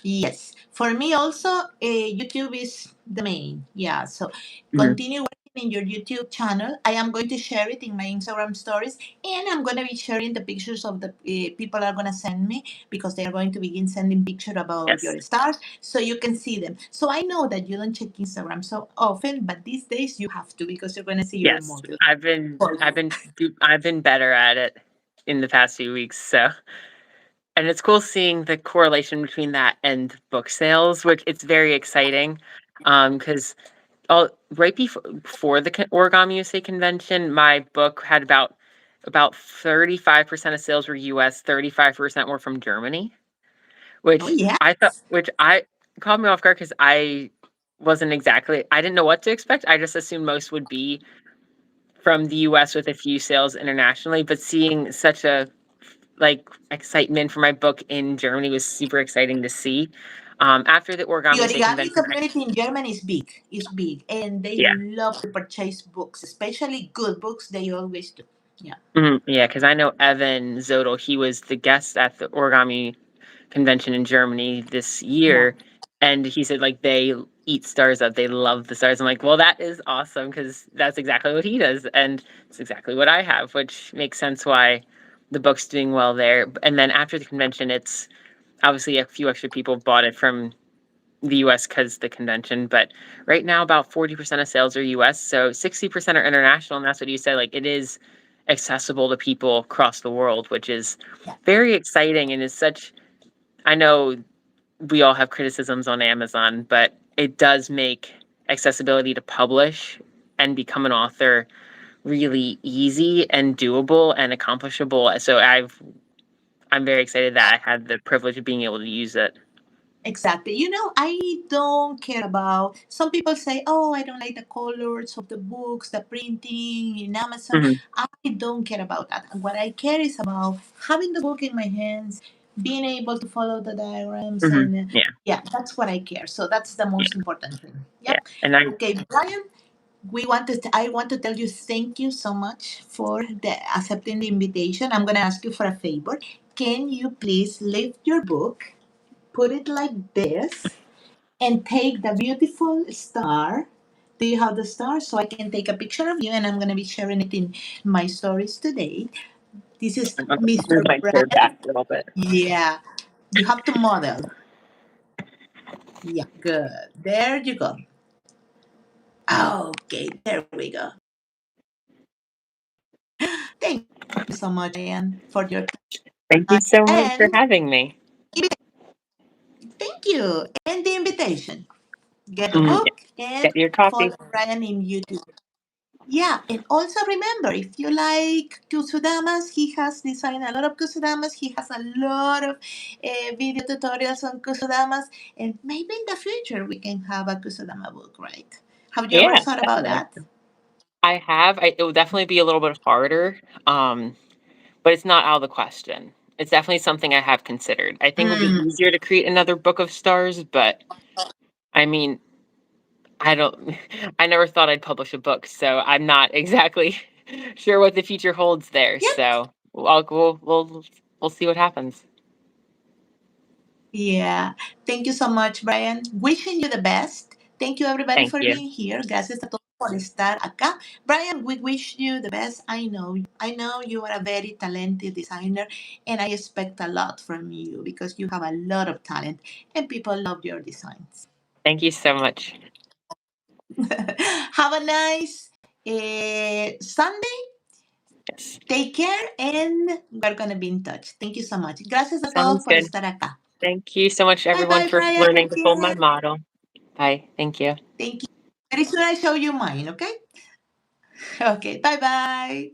Yes. For me also, YouTube is the main. Yeah. So Mhm. continue working in your YouTube channel. I am going to share it in my Instagram stories, and I'm going to be sharing the pictures of the people are going to send me, because they are going to begin sending picture about Yes. your stars so you can see them. So I know that you don't check Instagram so often, but these days you have to, because you're going to see your Yes. model. I've been better at it in the past few weeks, so and it's cool seeing the correlation between that and book sales, which it's very exciting. Because right before the Origami USA convention, my book had about 35% of sales were US, 35% were from Germany, Oh, which yeah. I caught me off guard because I didn't know what to expect. I just assumed most would be from the US with a few sales internationally, but seeing such a excitement for my book in Germany was super exciting to see. After the The Origami USA origami convention, community in Germany is big, and they yeah, love to purchase books, especially good books. They always do. Yeah. yeah, because I know Evan Zodel, he was the guest at the Origami convention in Germany this Yeah. year, and he said like they eat stars up, they love the stars. I'm like, well, that is awesome because that's exactly what he does, and it's exactly what I have, which makes sense why the book's doing well there. And then after the convention, it's obviously a few extra people bought it from the US because the convention, but right now about 40% of sales are US, so 60% are international, and that's what you said, like it is accessible to people across the world, which is very exciting and is such, I know we all have criticisms on Amazon, but it does make accessibility to publish and become an author really easy and doable and accomplishable. So I'm very excited that I had the privilege of being able to use it. Exactly. I don't care about. Some people say, "Oh, I don't like the colors of the books, the printing in Amazon." Mhm. I don't care about that. What I care is about having the book in my hands, being able to follow the diagrams, Mhm. and Yeah, yeah, that's what I care. So that's the yeah, most important thing. yeah. Yep. And Okay, Brian. I want to tell you thank you so much for accepting the invitation. I'm going to ask you for a favor. Can you please lift your book, put it like this, and take the beautiful star? Do you have the star? So I can take a picture of you, and I'm going to be sharing it in my stories today. This is I'm gonna Mr. move my chair Brian. back a little bit. Yeah, you have to model. Yeah, good. There you go. Okay, there we go. Thank you so much, Brian, for your Thank you time. so much for And having me. thank you. And the invitation. Get the Mhm. book and Get your copy. follow Brian in YouTube. Yeah, and also remember, if you like kusudamas, he has designed a lot of kusudamas. He has a lot of video tutorials on kusudamas, and maybe in the future we can have a kusudama book, right? Have you ever Yeah, thought about definitely. that? I have. It will definitely be a little bit harder, but it's not out of the question. It's definitely something I have considered. I think it would be Mm, easier to create another book of stars, but I mean, I don't. I never thought I'd publish a book, so I'm not exactly sure what the future holds there. yep. So we'll see what happens. Yeah. Thank you so much, Brian. Wishing you the best. Thank you, everybody, Thank for you. being here. Gracias a todos por estar acá. Brian, we wish you the best. I know you are a very talented designer, and I expect a lot from you because you have a lot of talent, and people love your designs. Thank you so much. Have a nice Sunday. Yes, Take care, and we're going to be in touch. Thank you so much. Gracias a todos sounds por good. estar acá. Thank you so much, Bye everyone, bye, for Brian. learning to fold my Again. model. Bye. Thank you. Thank you. Very soon I show you mine, okay? Okay, bye bye.